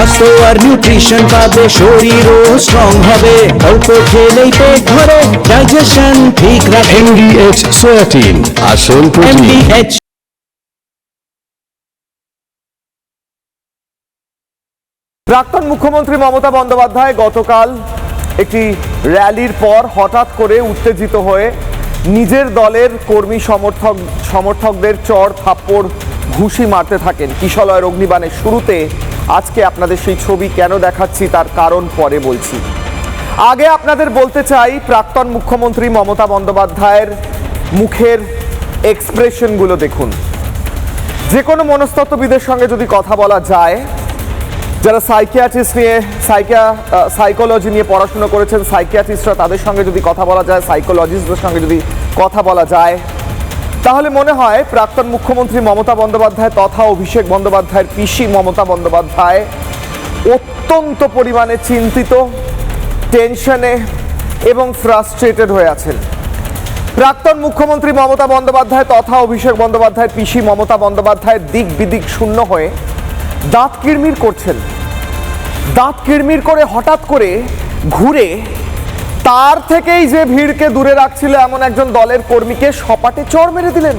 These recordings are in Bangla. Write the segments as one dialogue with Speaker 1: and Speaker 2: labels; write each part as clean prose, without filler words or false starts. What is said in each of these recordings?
Speaker 1: স্বাস্থ্য আর নিউট্রিশন পাবে, শরীরও স্ট্রং হবে, অল্প খেলেই পেট ভরে, ডাইজেশন ঠিক রাখে।
Speaker 2: MDH সোয়াটিন, আসল প্রোটিন।
Speaker 1: MDH
Speaker 3: প্রাক্তন মুখ্যমন্ত্রী মমতা বন্দ্যোপাধ্যায় গতকাল একটি র্যালির পর হঠাৎ করে উত্তেজিত হয়ে নিজের দলের কর্মী সমর্থকদের চড় থাপ্পড় ঘুষি মারতে থাকেন কিশলয়ের অগ্নিবাণের শুরুতে। আজকে আপনাদের সেই ছবি কেন দেখাচ্ছি তার কারণ পরে বলছি। আগে আপনাদের বলতে চাই, প্রাক্তন মুখ্যমন্ত্রী মমতা বন্দ্যোপাধ্যায়ের মুখের এক্সপ্রেশনগুলো দেখুন। যে কোনো মনস্তত্ত্ববিদের সঙ্গে যদি কথা বলা যায়, যারা সাইকিয়াট্রিস্ট নিয়ে সাইকোলজি নিয়ে পড়াশোনা করেছেন, সাইকিয়াট্রিস্টরা, তাদের সঙ্গে যদি কথা বলা যায়, সাইকোলজিস্টদের সঙ্গে যদি কথা বলা যায়, তাহলে মনে হয় প্রাক্তন মুখ্যমন্ত্রী মমতা বন্দ্যোপাধ্যায় তথা অভিষেক বন্দ্যোপাধ্যায়ের পিসি মমতা বন্দ্যোপাধ্যায় অত্যন্ত পরিমাণে চিন্তিত, টেনশনে এবং ফ্রাস্ট্রেটেড হয়ে আছেন। প্রাক্তন মুখ্যমন্ত্রী মমতা বন্দ্যোপাধ্যায় তথা অভিষেক বন্দ্যোপাধ্যায়ের পিসি মমতা বন্দ্যোপাধ্যায়ের দিক বিদিক শূন্য হয়ে দাঁত কিড়মির করছেন। দাঁত কিড়মির করে হঠাৎ করে ঘুরে তার থেকেই যে ভিড়কে দূরে রাখছিল এমন একজন দলের কর্মীকে সপাটে চড় মেরে দিলেন।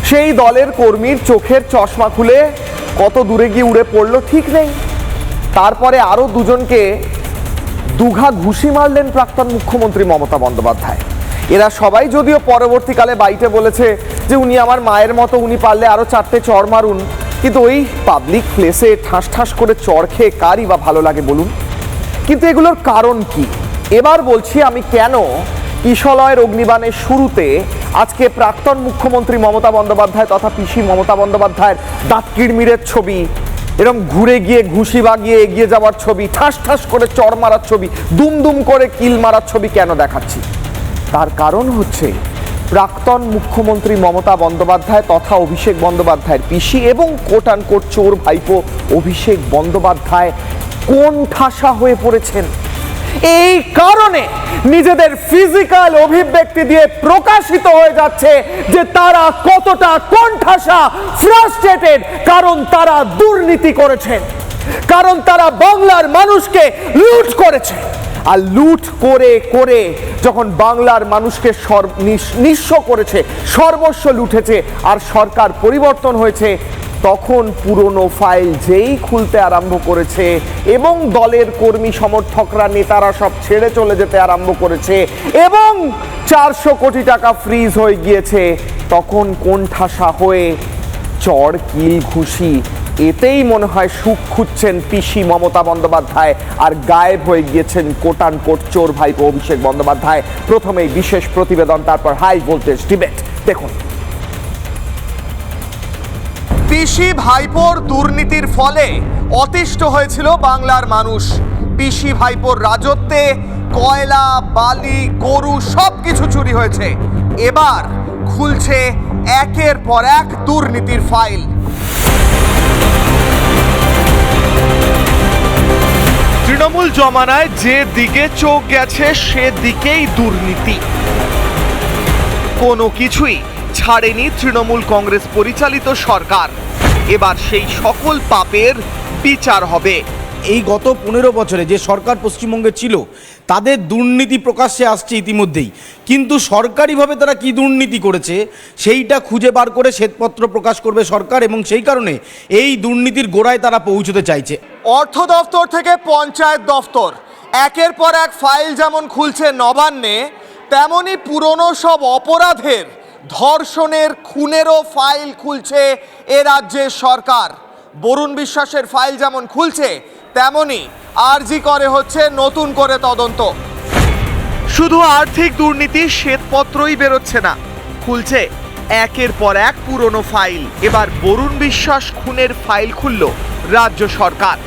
Speaker 3: সেই দলের কর্মীর চোখের চশমা খুলে কত দূরে গিয়ে উড়ে পড়লো ঠিক নেই। তারপরে আরো দুজনকে দুঘা ঘুষি মারলেন প্রাক্তন মুখ্যমন্ত্রী মমতা বন্দ্যোপাধ্যায়। এরা সবাই যদিও পরবর্তীকালে বাইটে বলেছে যে উনি আমার মায়ের মতো, উনি পারলে আরো 4টে চড় মারুন, কিন্তু ওই পাবলিক প্লেসে ঠাস ঠাস করে চড় খেয়ে কারই বা ভালো লাগে বলুন? কিন্তু এগুলোর কারণ কি? এবার বলছি আমি কেন কিশলয়ের অগ্নিবাণের শুরুতে আজকে প্রাক্তন মুখ্যমন্ত্রী মমতা বন্দ্যোপাধ্যায় তথা পিসি মমতা বন্দ্যোপাধ্যায়ের দাঁত কিড়মিরের ছবি, এরকম ঘুরে গিয়ে ঘুষি বাগিয়ে এগিয়ে যাওয়ার ছবি, ঠাস ঠাস করে চড় মারার ছবি, দুম দুম করে কিল মারার ছবি কেন দেখাচ্ছি? তার কারণ হচ্ছে প্রাক্তন মুখ্যমন্ত্রী মমতা বন্দ্যোপাধ্যায় তথা অভিষেক বন্দ্যোপাধ্যায়ের পিসি এবং কোট আনকোট চোর ভাইপো অভিষেক বন্দ্যোপাধ্যায় কোন ঠাসা হয়ে পড়েছেন। এই কারণে নিজেদের ফিজিক্যাল অভিব্যক্তি দিয়ে প্রকাশিত হয়ে যাচ্ছে যে তারা কতটা কোণঠাসা, ফ্রাস্ট্রেটেড, কারণ তারা দুর্নীতি করেছেন, কারণ তারা বাংলার মানুষকে লুট করেছে। আর লুট করে করে যখন বাংলার মানুষকে নিঃস্ব করেছে, সর্বস্ব লুটেছে, আর সরকার পরিবর্তন হয়েছে, তখন পুরনো ফাইল যেই খুলতে আরম্ভ করেছে এবং দলের কর্মী সমর্থকরা, নেতারা সব ছেড়ে চলে যেতে আরম্ভ করেছে এবং 400 কোটি টাকা ফ্রিজ হয়ে গিয়েছে, তখন কোণঠাসা হয়ে চড় কিল ঘুষি এতেই মনে হয় সুখ খুঁজছেন পিসি মমতা বন্দ্যোপাধ্যায়, আর গায়েব হয়ে গিয়েছেন কোট আনকোট চোর ভাইপো অভিষেক বন্দ্যোপাধ্যায়। প্রথমেই বিশেষ প্রতিবেদন, তারপর হাই ভোল্টেজ ডিবেট। দেখুন, পিসি ভাইপোর দুর্নীতির ফলে অতিষ্ঠ হয়েছিল বাংলার মানুষ। পিসি ভাইপোর রাজত্বে কয়লা, বালি, গরু সবকিছু চুরি হয়েছে। এবার খুলছে একের পর এক দুর্নীতির ফাইল। তৃণমূল জমানায় যে দিকে চোখ গেছে সেদিকেই দুর্নীতি, কোনো কিছুই ছাড়েনি তৃণমূল কংগ্রেস পরিচালিত সরকার। এবার সেই সকল পাপের বিচার হবে।
Speaker 4: এই গত 15 বছরে যে সরকার পশ্চিমবঙ্গে ছিল তাদের দুর্নীতি প্রকাশ্যে আসছে ইতিমধ্যেই, কিন্তু সরকারিভাবে তারা কি দুর্নীতি করেছে সেইটা খুঁজে বার করে শ্বেতপত্র প্রকাশ করবে সরকার, এবং সেই কারণে এই দুর্নীতির গোড়ায় তারা পৌঁছতে চাইছে।
Speaker 3: অর্থ দফতর থেকে পঞ্চায়েত দফতর, একের পর এক ফাইল যেমন খুলছে নবান্নে, তেমনি পুরনো সব অপরাধের, ধর্ষণের, খুনেরও ফাইল খুলছে এ রাজ্যের সরকার। বরুণ বিশ্বাসের ফাইল যেমন খুলছে, তেমনি আরজি করে হচ্ছে নতুন করে তদন্ত। শুধু আর্থিক দুর্নীতি শ্বেতপত্রই বেরোচ্ছে না, খুলছে একের পর এক পুরনো ফাইল। এবার বরুণ বিশ্বাস খুনের ফাইল খুলল রাজ্য সরকার।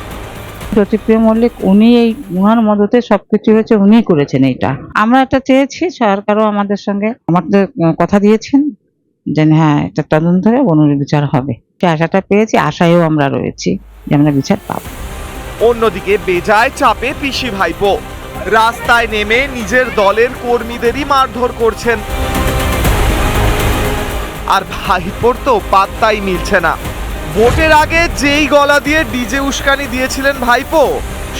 Speaker 5: জ্যোতিপ্রিয় মল্লিক উনি উনার মদতে সবকিছু হয়েছে, উনি করেছেন। এটা আমরা একটা চেয়েছি, সরকারও আমাদের সঙ্গে আমাদের কথা দিয়েছেন যে হ্যাঁ এটা তদন্ত হয়ে বিচার হবে। সে আশাটা পেয়েছি, আশায়ও আমরা রয়েছি যে আমরা বিচার পাবো।
Speaker 3: অন্যদিকে বেজায় চাপে পিসি ভাইপো, রাস্তায় নেমে নিজের দলের কর্মীদেরই মারধর করছেন। আর ভাইপোর তো পাত্তাই মিলছে না। ভোটের আগে যেই গলা দিয়ে ডিজে উস্কানি দিয়েছিলেন ভাইপো,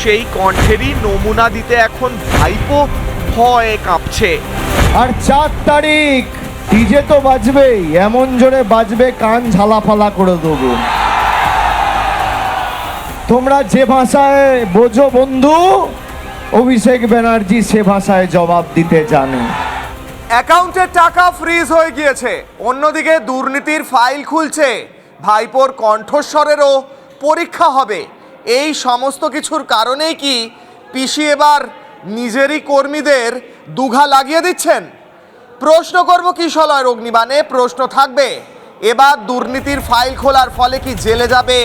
Speaker 3: সেই কণ্ঠেরই নমুনা দিতে এখন ভাইপো ভয়ে কাঁপছে।
Speaker 6: আর 4 তারিখ ডিজে তো বাজবেই, এমন জোরে বাজবে কান ঝালাফালা করে দেবো। তোমরা যে ভাষায় বোঝো বন্ধু, অভিষেক ব্যানার্জি সে ভাষায় জবাব দিতে জানে।
Speaker 3: অ্যাকাউন্টের টাকা ফ্রিজ হয়ে গিয়েছে, অন্যদিকে দুর্নীতির ফাইল খুলছে, ভাইপোর কণ্ঠস্বরেরও পরীক্ষা হবে। এই সমস্ত কিছুর কারণেই কি পিসি এবার নিজেরই কর্মীদের দুঘা লাগিয়ে দিচ্ছেন? প্রশ্ন করব কিশলয়ের অগ্নিবাণে, প্রশ্ন থাকবে এবার দুর্নীতির ফাইল খোলার ফলে কি জেলে যাবে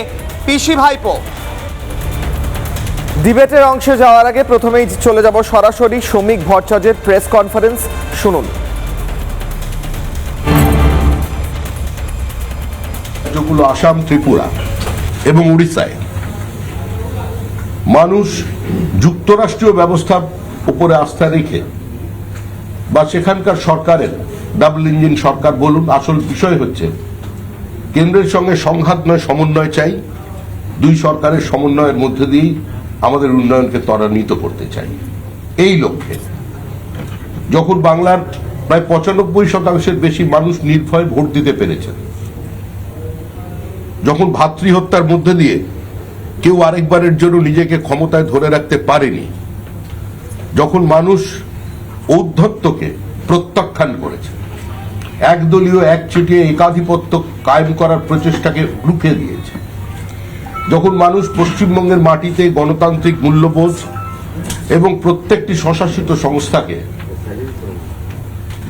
Speaker 3: পিসি ভাইপো? ডিবেটের অংশে যাওয়ার আগে প্রথমেই চলে যাব সরাসরি শ্রমিক ভট্টাচার্যের প্রেস কনফারেন্স, শুনুন।
Speaker 2: রাজ্যগুলো আসাম, ত্রিপুরা এবং উড়িষ্যায় মানুষ যুক্তরাষ্ট্রীয় ব্যবস্থার উপরে আস্থা রেখে বা সেখানকার সরকারের ডাবল ইঞ্জিন সরকার বলুন, আসল বিষয় হচ্ছে কেন্দ্রের সঙ্গে সংঘাত নয় সমন্বয় চাই। দুই সরকারের সমন্বয়ের মধ্যে দিয়েই আমাদের উন্নয়নকে ত্বরান্বিত করতে চাই। এই লক্ষ্যে যখন বাংলার প্রায় 95% বেশি মানুষ নির্ভয়ে ভোট দিতে পেরেছেন, যখন ভাতৃহত্যার মধ্যে দিয়ে কেউ আরেকবারের জন্য নিজেকে ক্ষমতায় ধরে রাখতে পারেনি, যখন মানুষ ঔদ্ধত্যকে প্রত্যাখ্যান করেছে, একদলীয় একচেটিয়া একাধিপত্য কায়েম করার প্রচেষ্টাকে রুখে দিয়েছে, যখন মানুষ পশ্চিমবঙ্গের মাটিতে গণতান্ত্রিক মূল্যবোধ এবং প্রত্যেকটি স্বশাসিত সংস্থাকে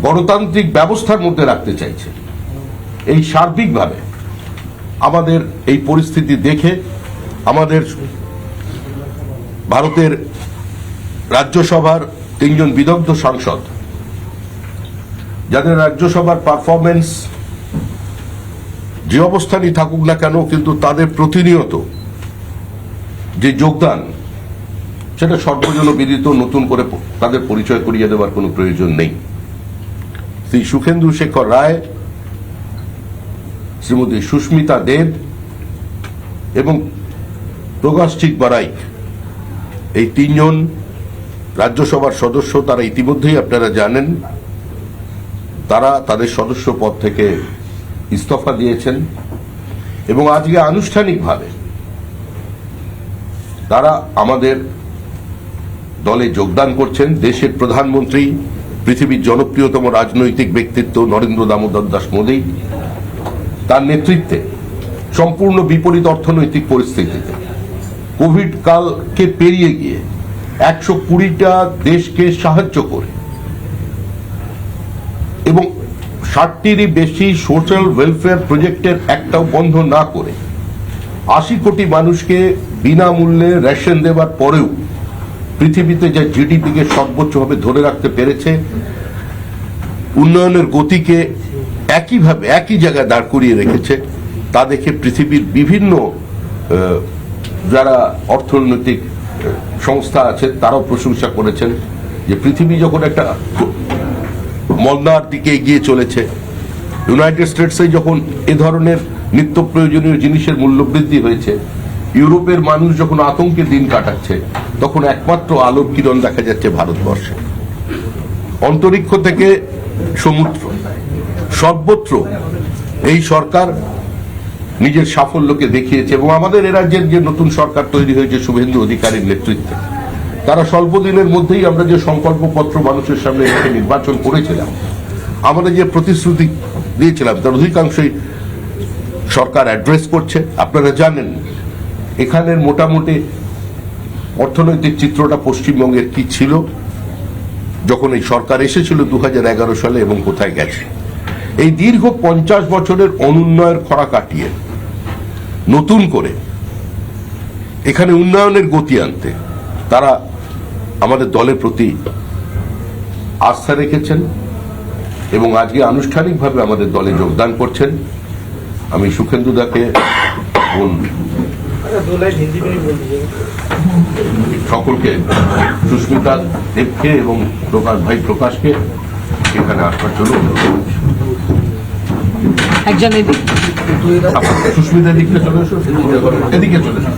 Speaker 2: গণতান্ত্রিক ব্যবস্থার মধ্যে রাখতে চাইছে, এই সার্বিকভাবে আমাদের এই পরিস্থিতি দেখে আমাদের ভারতের রাজ্যসভার 3 জন বিদগ্ধ সাংসদ, যাদের রাজ্যসভার পারফরমেন্স যে অবস্থানই থাকুক না কেন, কিন্তু তাদের প্রতিনিয়ত যে যোগদান, সেটা সর্বজন বিদিত, নতুন করে তাদের পরিচয় করিয়ে দেওয়ার কোনো প্রয়োজন নেই। শ্রী সুখেন্দু শেখর রায়, শ্রীমতী সুস্মিতা দেব এবং প্রকাশিক বারাইক, এই 3 জন রাজ্যসভার সদস্য, তারা ইতিমধ্যেই আপনারা জানেন তারা তাদের সদস্য পদ থেকে ইস্তফা দিয়েছেন এবং আজকে আনুষ্ঠানিকভাবে তারা আমাদের দলে যোগদান করছেন। দেশের প্রধানমন্ত্রী, পৃথিবীর জনপ্রিয়তম রাজনৈতিক ব্যক্তিত্ব নরেন্দ্র দামোদর দাস মোদী, তার নেতৃত্বে সম্পূর্ণ বিপরীত অর্থনৈতিক পরিস্থিতিতে কোভিড কালকে পেরিয়ে গিয়ে 120টা দেশকে সাহায্য করে এবং 60টিরই বেশি সোশ্যাল ওয়েলফেয়ার প্রজেক্টের একটাও বন্ধ না করে 80 কোটি মানুষকে বিনামূল্যে রেশন দেওয়ার পরেও পৃথিবীতে যে জিডিপিকে সর্বোচ্চভাবে ধরে রাখতে পেরেছে, উন্নয়নের গতিকে একইভাবে একই জায়গায় দাঁড় করিয়ে রেখেছে, তা দেখে পৃথিবীর বিভিন্ন যারা অর্থনৈতিক সংস্থা আছে তারাও প্রশংসা করেছেন যে পৃথিবী যখন একটা মন্দার দিকে এগিয়ে চলেছে, ইউনাইটেড স্টেটসে যখন এ ধরনের নিত্য প্রয়োজনীয় জিনিসের মূল্য বৃদ্ধি হয়েছে, ইউরোপের মানুষ যখন আতঙ্কে দিন কাটাচ্ছে, তখন একমাত্র আলোর কিরণ দেখা যাচ্ছে ভারতবর্ষে। অন্তরিক্ষ থেকে সমুদ্র সর্বত্র এই সরকার নিজের সাফল্যকে দেখিয়েছে এবং আমাদের এ রাজ্যের যে নতুন সরকার তৈরি হয়েছে শুভেন্দু অধিকারীর নেতৃত্বে, তারা স্বল্প দিনের মধ্যেই আমরা যে সংকল্পপত্র মানুষের সামনে রেখে নির্বাচন করেছিলাম, আমরা যে প্রতিশ্রুতি দিয়েছিলাম তার অধিকাংশই সরকার অ্যাড্রেস করছে। আপনারা জানেন এখানের মোটামুটি অর্থনৈতিক চিত্রটা পশ্চিমবঙ্গের কি ছিল যখন এই সরকার এসেছিল 2011 সালে এবং কোথায় গেছে। এই দীর্ঘ 50 বছরের অনুন্নয়ের খরা কাটিয়ে নতুন করে এখানে উন্নয়নের গতি আনতে তারা আমাদের দলের প্রতি আস্থা রেখেছেন এবং আজকে আনুষ্ঠানিকভাবে আমাদের দলে যোগদান করছেন। আমি সুখেন্দু দাকে সকলকে, সুস্মিতা দেবকে এবং প্রকাশ ভাই প্রকাশকে এখানে আসবার জন্য
Speaker 5: একজন
Speaker 2: সুস্মিতা দিকটা চলে এসো, এদিকে চলে এসো।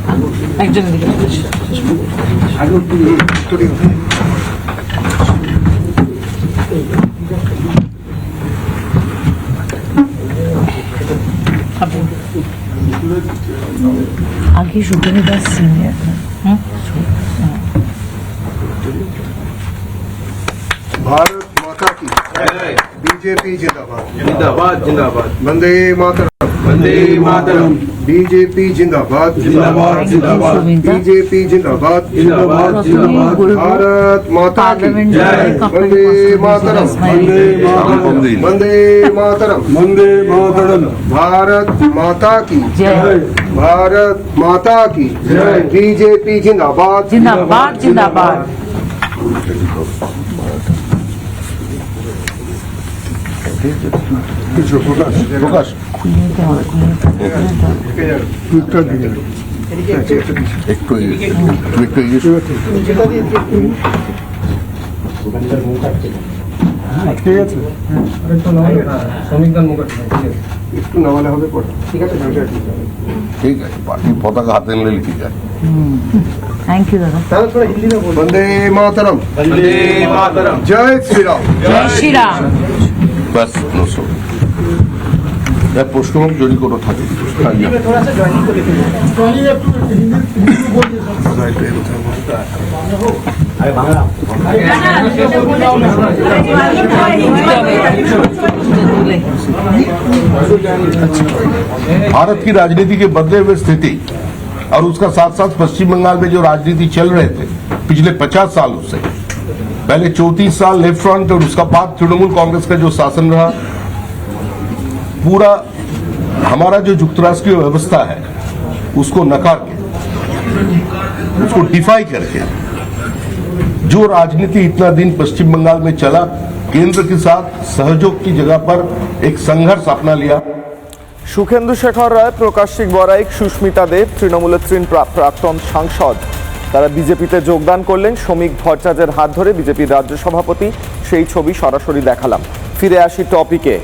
Speaker 7: आगे शुक्रिया दास सीनियर
Speaker 8: भारत माता की बीजेपी जिंदाबाद
Speaker 2: जिंदाबाद जिंदाबाद
Speaker 8: वंदे मातरम
Speaker 2: वंदे मातरम
Speaker 8: बीजेपी जिंदाबाद
Speaker 2: जिंदाबाद जिंदाबाद
Speaker 8: बीजेपी जिंदाबाद
Speaker 2: जिंदाबाद जिंदाबाद
Speaker 8: भारत माता की वंदे मातरम वंदे मातरम
Speaker 2: वंदे मातरम
Speaker 8: भारत माता की
Speaker 7: जय
Speaker 8: भारत माता की बीजेपी जिंदाबाद
Speaker 7: जिंदाबाद जिंदाबाद
Speaker 2: প্রকাশ একটু
Speaker 8: একটু নামালে হবে পরে ঠিক আছে
Speaker 2: ঠিক আছে, পার্টির পতাকা হাতে নিলে লিখে যায়।
Speaker 7: थैंक यू दादा
Speaker 8: তাহলে थोड़ा हिंदी में बोलो वंदे मातरम
Speaker 2: वंदे मातरम
Speaker 8: जय श्री राम
Speaker 7: जय श्री राम
Speaker 2: ব্যাস নশো। প্রশ্ন যদি কোনো থাকে भारत की राजनीति के बदले हुए स्थिति और उसका साथ साथ पश्चिम बंगाल में जो राजनीति चल रहे थे पिछले 50 सालों से, पहले 34 साल लेफ्ट फ्रंट और उसका बाद तृणमूल कांग्रेस का जो शासन रहा, पूरा हमारा जो युक्तराष्ट्रीय व्यवस्था है उसको नकार के, उसको डिफाई करके जो राजनीति इतना दिन पश्चिम बंगाल में चला, केंद्र के साथ सहयोग की जगह पर एक संघर्ष अपना लिया।
Speaker 3: সুখেন্দু শেখর রায়, প্রকাশিক বড়াইক, সুস্মিতা দেব, তৃণমূলের প্রাক্তন সাংসদ, তারা বিজেপিতে যোগদান করলেন শ্রমিক ভট্টাচার্যের হাত ধরে। বিজেপির রাজ্য সভাপতি, সেই ছবি সরাসরি দেখালাম। ফিরে আসি টপিকে।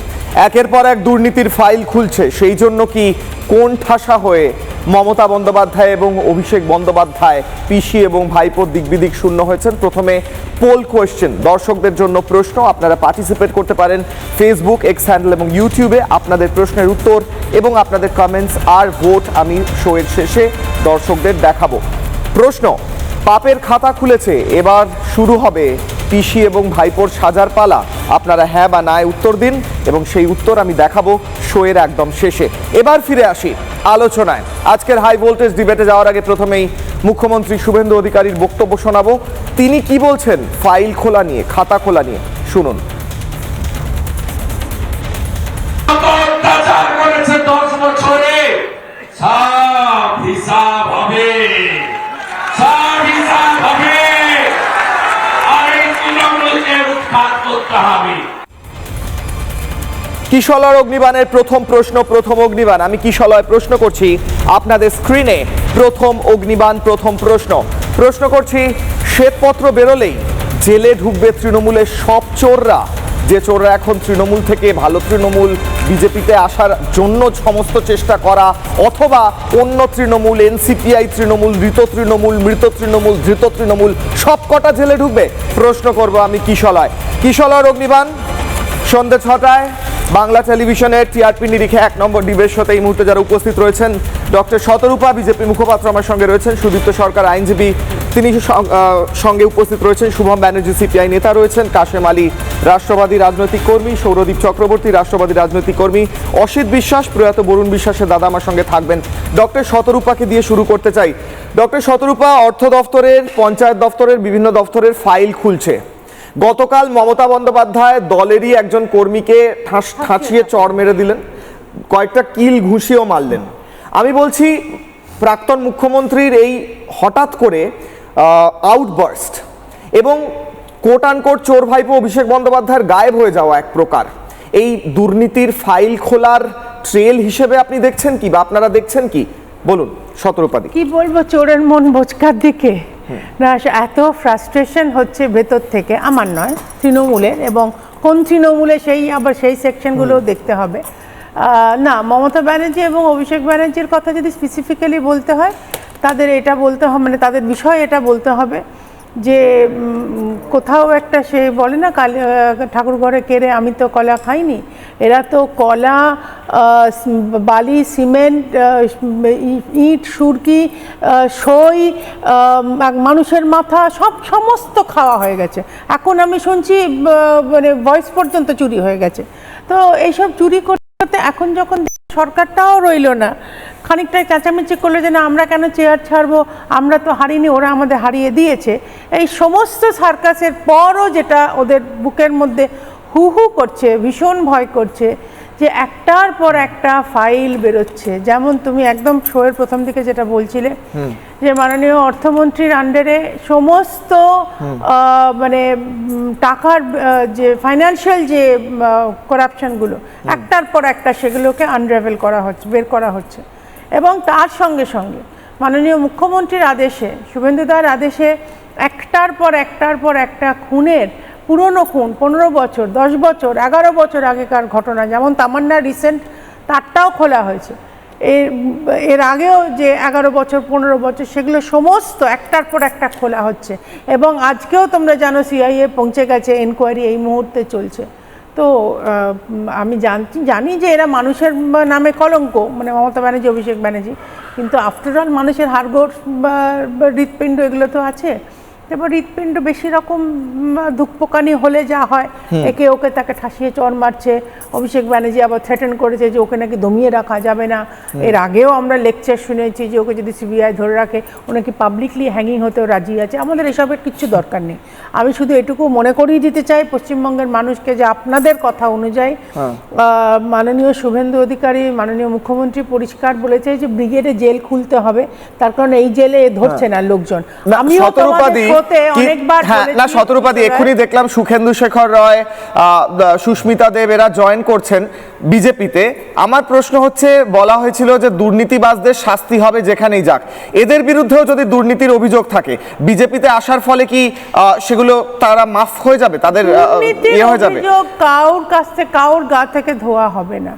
Speaker 3: একের পর এক দুর্নীতির ফাইল খুলছে, সেই জন্য কি কোন ঠাসা হয়ে মমতা বন্দ্যোপাধ্যায় এবং অভিষেক বন্দ্যোপাধ্যায় পিসি এবং ভাইপো দিকবিদিক শূন্য হয়েছেন? প্রথমে পোল কোয়েশ্চেন, দর্শকদের জন্য প্রশ্ন, আপনারা পার্টিসিপেট করতে পারেন ফেসবুক, এক্স হ্যান্ডেল এবং ইউটিউবে। আপনাদের প্রশ্নের উত্তর এবং আপনাদের কমেন্টস আর ভোট আমি শোয়ের শেষে দর্শকদের দেখাবো। প্রশ্ন, পাপের খাতা খুলেছে, এবার শুরু হবে পিসি এবং ভাইপোর সাজার পালা। আপনারা হ্যাঁ বা নায় উত্তর দিন এবং সেই উত্তর আমি দেখাবো শোয়ের একদম শেষে। এবার ফিরে আসি আলোচনায়। আজকের হাই ভোল্টেজ ডিবেটে যাওয়ার আগে প্রথমেই মুখ্যমন্ত্রী শুভেন্দু অধিকারীর বক্তব্য শোনাবো। তিনি কি বলছেন ফাইল খোলা নিয়ে, খাতা খোলা নিয়ে, শুনুন।
Speaker 9: অত্যাচার করেছে 10 বছরে, সব হিসাব হবে, সব হিসাব হবে। আর এই তৃণমূলকে উৎখাত করতে হবে।
Speaker 3: কিশলয় অগ্নিবাণের প্রথম প্রশ্ন, প্রথম অগ্নিবাণ। আমি কিশলয় প্রশ্ন করছি আপনাদের স্ক্রিনে। প্রথম অগ্নিবাণ, প্রথম প্রশ্ন করছি, শ্বেতপত্র বেরোলেই জেলে ঢুকবে তৃণমূলের সব চোররা, যে চোররা এখন তৃণমূল থেকে ভালো তৃণমূল বিজেপিতে আসার জন্য সমস্ত চেষ্টা করা, অথবা অন্য তৃণমূল, এনসিপিআই তৃণমূল, মৃত তৃণমূল, ধৃত তৃণমূল, সব কটা জেলে ঢুকবে? প্রশ্ন করব আমি কিশলয়। কিশলয়ের অগ্নিবাণ সন্ধ্যে 6টায় বাংলা টেলিভিশনের টিআরপি নিরিখে 1 নম্বর ডিবেট শোতে এই মুহূর্তে যারা উপস্থিত রয়েছেন, ডক্টর শতরূপা বিজেপি মুখপাত্র আমার সঙ্গে রয়েছেন, সুদীপ্ত সরকার আইনজীবী তিনি সঙ্গে উপস্থিত রয়েছেন, শুভম ব্যানার্জি সিপিআই নেতা রয়েছেন, কাশেম আলী রাষ্ট্রবাদী রাজনৈতিক কর্মী, সৌরদীপ চক্রবর্তী রাষ্ট্রবাদী রাজনৈতিক কর্মী, অসিত বিশ্বাস প্রয়াত বরুণ বিশ্বাসের দাদা আমার সঙ্গে থাকবেন। ডক্টর শতরূপাকে দিয়ে শুরু করতে চাই। ডক্টর শতরূপা, অর্থ দফতরের, পঞ্চায়েত দফতরের, বিভিন্ন দফতরের ফাইল খুলছে। গতকাল মমতা বন্দ্যোপাধ্যায় দলেরই একজন কর্মীকে ঠাঁচিয়ে চড় মেরে দিলেন, কয়েকটা কিল ঘুষিয়েও মারলেন। আমি বলছি প্রাক্তন মুখ্যমন্ত্রীর এই হঠাৎ করে আউটবার্স্ট এবং কোট আনকোট চোর ভাইপো অভিষেক বন্দ্যোপাধ্যায়ের গায়েব হয়ে যাওয়া এক প্রকার, এই দুর্নীতির ফাইল খোলার ট্রেল হিসেবে আপনি দেখছেন কি, বা আপনারা দেখছেন কি? বলুন শতরূপাদি।
Speaker 10: কি বলবো, চোরের মন বোচকার দিকে না, এত ফ্রাস্ট্রেশন হচ্ছে ভেতর থেকে, আমার নয় তৃণমূলের, এবং কোন তৃণমূলে সেই আবার সেই সেকশনগুলোও দেখতে হবে। না, মমতা ব্যানার্জি এবং অভিষেক ব্যানার্জির কথা যদি স্পেসিফিক্যালি বলতে হয়, তাদের এটা বলতে হবে, মানে তাদের বিষয়ে এটা বলতে হবে যে কোথাও একটা সে বলে না ঠাকুর ঘরে কেড়ে আমি তো কলা খাইনি, এরা তো কলা, বালি, সিমেন্ট, ইট, সুরকি, সই, মানুষের মাথা সমস্ত খাওয়া হয়ে গেছে। এখন আমি শুনছি মানে ভয়েস পর্যন্ত চুরি হয়ে গেছে। তো এইসব চুরি করতে এখন যখন সরকারটাও রইল না, খানিকটা চেঁচামেচি করলো যে না আমরা কেন চেয়ার ছাড়বো, আমরা তো হারিনি, ওরা আমাদের হারিয়ে দিয়েছে। এই সমস্ত সার্কাসের পরও যেটা ওদের বুকের মধ্যে হু হু করছে, ভীষণ ভয় করছে যে একটার পর একটা ফাইল বেরোচ্ছে। যেমন তুমি একদম শোয়ের প্রথম দিকে যেটা বলছিলে যে মাননীয় অর্থমন্ত্রীর আন্ডারে সমস্ত মানে টাকার যে ফাইন্যান্সিয়াল যে করাপশনগুলো একটার পর একটা সেগুলোকে আনরাভেল করা হচ্ছে, বের করা হচ্ছে। এবং তার সঙ্গে সঙ্গে মাননীয় মুখ্যমন্ত্রীর আদেশে, শুভেন্দুদার আদেশে একটার পর একটা খুনের, পুরনো খুন, 15 বছর, 10 বছর, 11 বছর আগেকার ঘটনা, যেমন তামান্না রিসেন্ট তারটাও খোলা হয়েছে। এর আগেও যে 11 বছর, 15 বছর, সেগুলো সমস্ত একটার পর একটা খোলা হচ্ছে। এবং আজকেও তোমরা জানো সিআইএ পৌঁছে গেছে, এনকোয়ারি এই মুহূর্তে চলছে। তো আমি জানি যে এরা মানুষের নামে কলঙ্ক, মানে মমতা ব্যানার্জি, অভিষেক ব্যানার্জি, কিন্তু আফটারঅল মানুষের হাড়গোড় বা হৃৎপিণ্ড এগুলো তো আছে। এবার হৃৎপিণ্ড বেশি রকম ধুকপোকানি হলে যা হয়, একে ওকে তাকে ঠাসিয়ে চড় মারছে। অভিষেক ব্যানার্জি আবার থ্রেটেন করেছে যে ওকে নাকি দমিয়ে রাখা যাবে না। এর আগেও আমরা লেকচার শুনেছি যে ওকে যদি সিবিআই ধরে রাখে ও নাকি পাবলিকলি হ্যাঙ্গিং হতেও রাজি আছে। আমাদের এসবের কিচ্ছু দরকার নেই। আমি শুধু এটুকু মনে করিয়ে দিতে চাই পশ্চিমবঙ্গের মানুষকে যে আপনাদের কথা অনুযায়ী মাননীয় শুভেন্দু অধিকারী, মাননীয় মুখ্যমন্ত্রী পরিষ্কার বলেছে যে ব্রিগেডে জেল খুলতে হবে, তার কারণ এই জেলে ধরছে না লোকজন। আমিও
Speaker 3: শতরূপাদি এক্ষুনি দেখলাম সুখেন্দু শেখর রায়, সুস্মিতা দেব এরা জয়েন করছেন বিজেপিতে। আমার প্রশ্ন হচ্ছে, বলা হয়েছিল যে দুর্নীতিবাজদের শাস্তি হবে যেখানেই যাক, এদের বিরুদ্ধেও যদি দুর্নীতির অভিযোগ থাকে বিজেপিতে আসার ফলে কি সেগুলো তারা মাফ হয়ে যাবে, তাদের ইয়ে হয়ে যাবে?
Speaker 10: কাউর কাছ থেকে কাউর গা থেকে ধোয়া হবে না।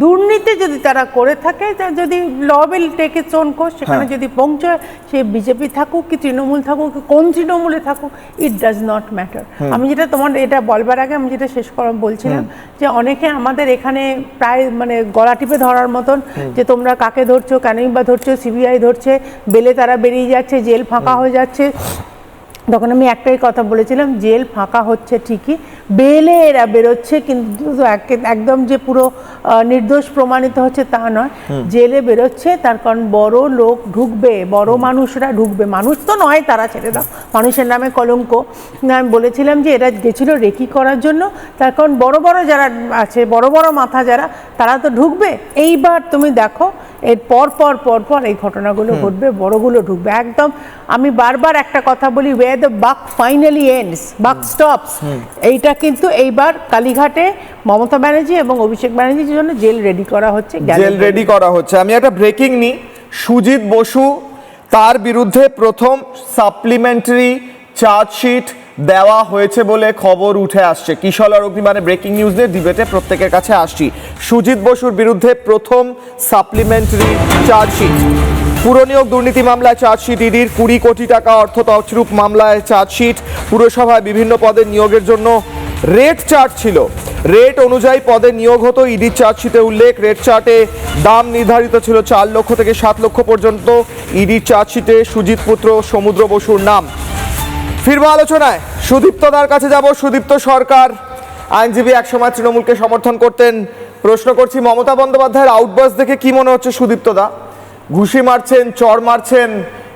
Speaker 10: দুর্নীতি যদি তারা করে থাকে, যদি law will take its own course, সেখানে যদি পৌঁছয়, সে বিজেপি থাকুক কি তৃণমূল থাকুক, কোন তৃণমূলে থাকুক, ইট ডাজ নট ম্যাটার। আমি যেটা তোমার এটা বলবার আগে আমি যেটা শেষ করে বলছিলাম যে অনেকে আমাদের এখানে প্রায় মানে গলা টিপে ধরার মতন যে তোমরা কাকে ধরছো, কেনই বা ধরছো, সিবিআই ধরছে, বেলে তারা বেরিয়ে যাচ্ছে, জেল ফাঁকা হয়ে যাচ্ছে। তখন আমি একটাই কথা বলেছিলাম, জেল ফাঁকা হচ্ছে ঠিকই, বেলে এরা বেরোচ্ছে, কিন্তু একদম যে পুরো নির্দোষ প্রমাণিত হচ্ছে তা নয়। জেলে বেরোচ্ছে তার কারণ বড় লোক ঢুকবে, বড় মানুষরা ঢুকবে। মানুষ তো নয়, তারা ছেড়ে দাও, মানুষের নামে কলঙ্ক। আমি বলেছিলাম যে এরা গেছিল রেকি করার জন্য, তার কারণ বড় বড় যারা আছে, বড় বড় মাথা যারা, তারা তো ঢুকবে। এইবার তুমি দেখো এর পর এই ঘটনাগুলো ঘটবে, বড়গুলো ঢুকবে একদম। আমি বারবার একটা কথা বলি, where the buck finally ends, buck stops। এইটা কিন্তু এইবার কালীঘাটে মমতা ব্যানার্জি এবং অভিষেক ব্যানার্জির জন্য জেল রেডি করা হচ্ছে,
Speaker 3: জেল রেডি করা হচ্ছে। আমি একটা ব্রেকিং নিই, সুজিত বসু তার বিরুদ্ধে প্রথম সাপ্লিমেন্টারি চার্জশিট দেওয়া হয়েছে বলে খবর উঠে আসছে। কিশোর অগ্নিবাণে ব্রেকিং নিউজ নিয়ে ডিবেটে প্রত্যেকের কাছে আসছি। সুজিত বসুর বিরুদ্ধে প্রথম সাপ্লিমেন্টারি চার্জশিট, পুরনিয়োগ দুর্নীতি মামলায় চার্জশিট ইডির, 20 কোটি টাকা অর্থ তছরূপ মামলায় চার্জশিট, পুরসভায় বিভিন্ন পদে নিয়োগের জন্য রেট চার্ট ছিল, রেট অনুযায়ী পদে নিয়োগ হতো। ইডির চার্জশিটে উল্লেখ, রেট চার্টে দাম নির্ধারিত ছিল 4 লক্ষ থেকে 7 লক্ষ পর্যন্ত। ইডির চার্জশিটে সুজিত পুত্র সমুদ্র বসুর নাম। ফিরবো আলোচনায়, সুদীপ্তদার কাছে যাব। সুদীপ্ত সরকার আইনজীবী, একসময় তৃণমূলকে সমর্থন করতেন। প্রশ্ন করছি, মমতা বন্দ্যোপাধ্যায়ের আউটবাস দেখে কি মনে হচ্ছে সুদীপ্তদা? ঘুষি মারছেন, চড় মারছেন,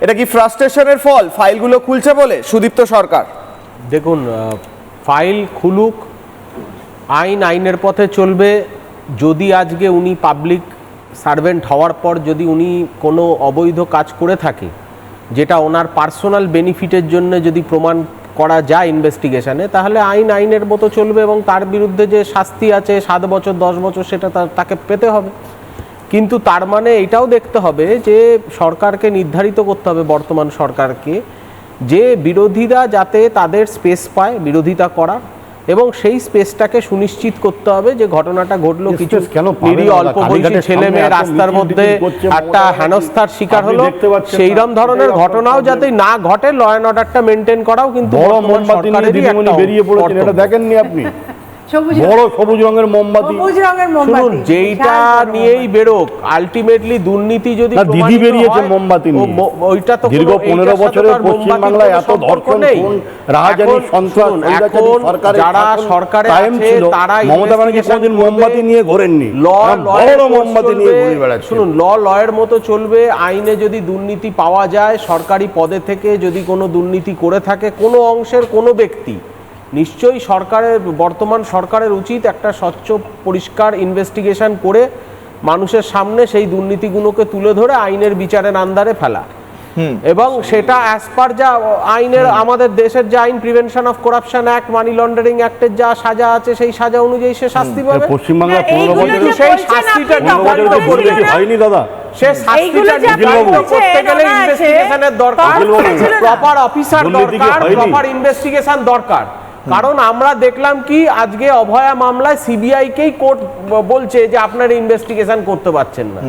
Speaker 3: এটা কি ফ্রাস্ট্রেশনের ফল ফাইলগুলো খুলছে বলে? সুদীপ্ত সরকার,
Speaker 11: দেখুন, ফাইল খুলুক, আইনের পথে চলবে। যদি আজকে উনি পাবলিক সার্ভেন্ট হওয়ার পর যদি উনি কোনো অবৈধ কাজ করে থাকে, যেটা ওনার পার্সোনাল বেনিফিটের জন্য যদি প্রমাণ করা যায় ইনভেস্টিগেশনে, তাহলে আইনের মতো চলবে এবং তার বিরুদ্ধে যে শাস্তি আছে 7 বছর 10 বছর সেটা তাকে পেতে হবে। কিন্তু তার মানে এটাও দেখতে হবে যে সরকারকে নির্ধারিত করতে হবে, বর্তমান সরকারকে, যে বিরোধীরা যাতে তাদের স্পেস পায় বিরোধিতা করার, এবং সেই স্পেসটাকে সুনিশ্চিত করতে হবে যে ঘটনাটা ঘটলো কিছু
Speaker 12: কেন পাবে
Speaker 11: নিরীহ
Speaker 12: না?
Speaker 11: অল্প বয়সী
Speaker 12: কালীঘাটের
Speaker 11: ছেলে
Speaker 12: সামনে
Speaker 11: মেয়ে
Speaker 12: এত
Speaker 11: রাস্তার
Speaker 12: মিছিল
Speaker 11: মধ্যে
Speaker 12: টিছিল করছে,
Speaker 11: একটা
Speaker 12: মমতা
Speaker 11: হেনস্থার শিকার
Speaker 12: আপনি
Speaker 11: হলো,
Speaker 12: দেখতে পাচ্ছেন না?
Speaker 11: সেইরকম ধরনের
Speaker 12: আপনারা
Speaker 11: ঘটনাও
Speaker 12: আপনাদের
Speaker 11: যাতে না ঘটে, ল অ্যান্ড অর্ডারটা মেনটেন করাও কিন্তু
Speaker 12: বড়
Speaker 11: বর্তমান
Speaker 12: মোমবাতি নিয়ে
Speaker 11: সরকারেরই
Speaker 12: দিদিমণি
Speaker 11: একটা
Speaker 12: বেরিয়ে পড়েছেন, এটা
Speaker 11: কর্তব্য।
Speaker 12: দেখেননি আপনি?
Speaker 10: সবুজ
Speaker 12: বড় সবুজ রঙের মোমবাতি।
Speaker 10: সবুজ রঙের
Speaker 11: শুনুন,
Speaker 10: মোমবাতি
Speaker 11: যেইটা
Speaker 10: বিশাল বড়
Speaker 11: নিয়েই
Speaker 10: মোমবাতি।
Speaker 11: বেরোক, আলটিমেটলি দুর্নীতি যদি
Speaker 12: না, দিদি
Speaker 11: প্রমাণিত
Speaker 12: বেরিয়েছে
Speaker 11: হয়,
Speaker 12: মোমবাতি নিয়ে।
Speaker 11: ওইটা তো
Speaker 12: দীর্ঘ
Speaker 11: কোনো-
Speaker 12: 15
Speaker 11: এইটার সাথে
Speaker 12: বছরে
Speaker 11: তো আর
Speaker 12: পশ্চিমবাংলায়
Speaker 11: মোমবাতির
Speaker 12: এত
Speaker 11: কোনো সম্পর্ক
Speaker 12: ধর্ষণ,
Speaker 11: নেই।
Speaker 12: খুন, রাহাজানি,
Speaker 11: এখন
Speaker 12: সন্ত্রাস,
Speaker 11: শুনুন,
Speaker 12: স্বৈরাচারী
Speaker 11: এখন
Speaker 12: সরকারের
Speaker 11: যারা
Speaker 12: শাসন
Speaker 11: সরকারে
Speaker 12: কায়েম
Speaker 11: আছে
Speaker 12: ছিল,
Speaker 11: তারা
Speaker 12: মমতা ব্যানার্জি
Speaker 11: investigation
Speaker 12: কোনদিন
Speaker 11: করবে।
Speaker 12: মোমবাতি নিয়ে ঘোরেননি। বড় মোমবাতি নিয়ে ঘুরে বেড়াচ্ছে।
Speaker 11: শুনুন, লয়ের মতো চলবে। আইনে যদি দুর্নীতি পাওয়া যায়, সরকারি পদে থেকে যদি কোনো দুর্নীতি করে থাকে কোনো অংশের কোনো ব্যক্তি, নিশ্চয়ই সরকারের, বর্তমান সরকারের উচিত একটা স্বচ্ছ পরিষ্কার ইনভেস্টিগেশন করে মানুষের সামনে সেই দুর্নীতিগুলোকে তুলে ধরে আইনের বিচারের আন্দারে ফেলা, এবং সেটা অ্যাজ পার যা আইনের, আমাদের দেশের যে আইন, prevention of corruption act, money laundering অ্যাক্টের যা সাজা আছে, সেই সাজা অনুযায়ী সে শাস্তি পাবে।
Speaker 12: পশ্চিমবাংলায় 15
Speaker 10: এইগুলো
Speaker 12: বছরে
Speaker 10: যে
Speaker 11: সেই
Speaker 10: বলছেন
Speaker 11: শাস্তিটা
Speaker 10: আপনি,
Speaker 12: 15 বছরে তো
Speaker 10: তখন
Speaker 12: দুর্নীতি
Speaker 10: বলেছিলেন না?
Speaker 12: হয়নি দাদা।
Speaker 11: সে
Speaker 10: এইগুলো
Speaker 11: শাস্তিটা
Speaker 10: যে আপনি
Speaker 11: নির্ধারিত
Speaker 10: বলছেন,
Speaker 11: করতে গেলে
Speaker 10: ওরা আছে,
Speaker 11: ইনভেস্টিগেশনের দরকার,
Speaker 10: তখন বলেছিলেন না?
Speaker 11: প্রপার অফিসার
Speaker 12: দুর্নীতি কি
Speaker 11: দরকার,
Speaker 12: হয়নি?
Speaker 11: প্রপার ইনভেস্টিগেশন দরকার। কারণ আমরা দেখলাম কি আজকে অভয়া মামলায় সিবিআইকেই কোর্ট বলছে যে আপনারা ইনভেস্টিগেশন করতে পারছেন না।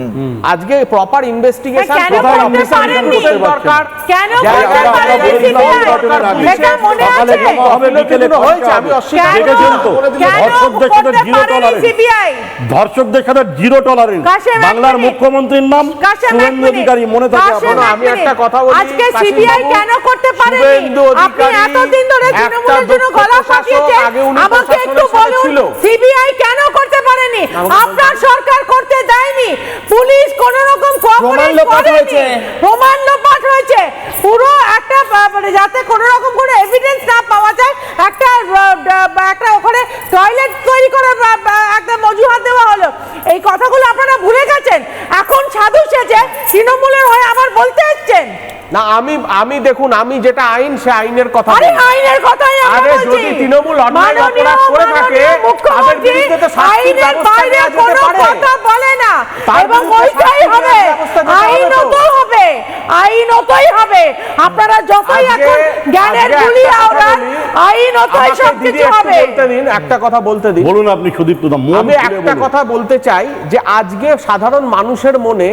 Speaker 11: আজকে প্রপার ইনভেস্টিগেশন,
Speaker 10: কেন
Speaker 11: প্রপার
Speaker 10: করতে
Speaker 11: অফিসার
Speaker 10: পারেননি?
Speaker 11: দরকার।
Speaker 10: কেন
Speaker 11: জায়গায়
Speaker 10: করতে
Speaker 11: জায়গায়
Speaker 10: পারেননি
Speaker 11: বলেছিলাম
Speaker 10: CBI?
Speaker 11: দরকার,
Speaker 10: এটা মনে
Speaker 12: সকালে
Speaker 10: আছে?
Speaker 12: জমা হবে, বিকেলে
Speaker 11: এগুলো হয়েছে,
Speaker 12: খরচা
Speaker 11: আমি
Speaker 12: হবে।
Speaker 11: অস্বীকার
Speaker 10: কেন?
Speaker 12: দেখেছেন তো?
Speaker 10: কেন
Speaker 12: ধর্ষকদের সাথে
Speaker 10: করতে
Speaker 12: জিরো
Speaker 10: পারেনি
Speaker 12: টলারেন্স।
Speaker 10: CBI?
Speaker 12: ধর্ষকদের সাথে জিরো টলারেন্স।
Speaker 10: কাশেম, এক
Speaker 12: বাংলার
Speaker 10: মিনিট।
Speaker 12: মুখ্যমন্ত্রীর নাম
Speaker 10: কাশেম, এক
Speaker 12: শুভেন্দু
Speaker 10: মিনিট।
Speaker 12: অধিকারী, মনে থাকে
Speaker 10: কাশেম,
Speaker 12: আপনার?
Speaker 10: এক
Speaker 11: আমি একটা
Speaker 10: মিনিট।
Speaker 11: কথা বলি,
Speaker 10: আজকে
Speaker 11: কাশেম
Speaker 10: সিবিআই
Speaker 11: বাবু,
Speaker 10: কেন করতে পারেনি?
Speaker 11: শুভেন্দু
Speaker 10: আপনি
Speaker 11: অধিকারী
Speaker 10: এতদিন ধরে
Speaker 11: একটা
Speaker 10: তৃণমূলের জন্য
Speaker 11: দক্ষ
Speaker 10: গলা
Speaker 11: প্রশাসক,
Speaker 10: ফাটিয়েছেন,
Speaker 11: আগে উনি
Speaker 10: আমাকে একটু
Speaker 11: প্রশাসনের সাথে
Speaker 10: বলুন
Speaker 11: ছিল।
Speaker 10: সিবিআই কেন করতে পারেনি? আপনার সরকার করতে দেয়নি, পুলিশ কোন রকম কোঅপারেট করেনি, প্রমাণ লোপাট হয়েছে, পুরো একটা মানে যাতে কোনো রকম কোনো এভিডেন্স না পাওয়া যায়, একটা ওখানে টয়লেট তৈরি করে একটা অজুহাত দেওয়া হলো। এই কথাগুলো আপনারা ভুলে গেছেন, এখন সাধু সেজে তৃণমূলের হয়ে আবার বলতে এসছেন।
Speaker 11: না, আমি দেখুন, আমি যেটা আইন, সে আইনের কথা
Speaker 10: আরে
Speaker 11: বলি।
Speaker 10: আইনের কথাই আমরা
Speaker 11: আরে
Speaker 10: বলছি।
Speaker 11: যদি তৃণমূল অন্যায়
Speaker 10: মাননীয়
Speaker 11: অপরাধ করে থাকে, তাদের
Speaker 10: মুখ্যমন্ত্রী
Speaker 11: বিরুদ্ধে তো শাস্তির
Speaker 10: আইনের
Speaker 11: ব্যবস্থা
Speaker 10: বাইরে
Speaker 11: নেওয়া যেতে
Speaker 10: কোনো
Speaker 11: পারে।
Speaker 10: কথা বলে না,
Speaker 11: তার
Speaker 10: এবং
Speaker 11: বিরুদ্ধে
Speaker 10: ওইটাই
Speaker 11: শাস্তি
Speaker 10: হবে,
Speaker 11: নেওয়ার ব্যবস্থা নিতে হবে তো।
Speaker 10: আইনতই হবে, আইনতই হবে। আপনারা যতই এখন জ্ঞানের
Speaker 11: আজকে
Speaker 10: গুলি
Speaker 11: একটা কথা
Speaker 10: আওড়ান,
Speaker 11: বলি,
Speaker 10: আইনতই
Speaker 11: আমাকে দিদি
Speaker 10: সবকিছু
Speaker 11: একটু
Speaker 10: হবে।
Speaker 11: বলতে দিন, একটা কথা বলতে দিন।
Speaker 12: বলুন আপনি সুদীপ্ত দা, মন
Speaker 11: আমি
Speaker 12: খুলে
Speaker 11: একটা
Speaker 12: বলুন।
Speaker 11: কথা বলতে চাই যে আজকে সাধারণ মানুষের মনে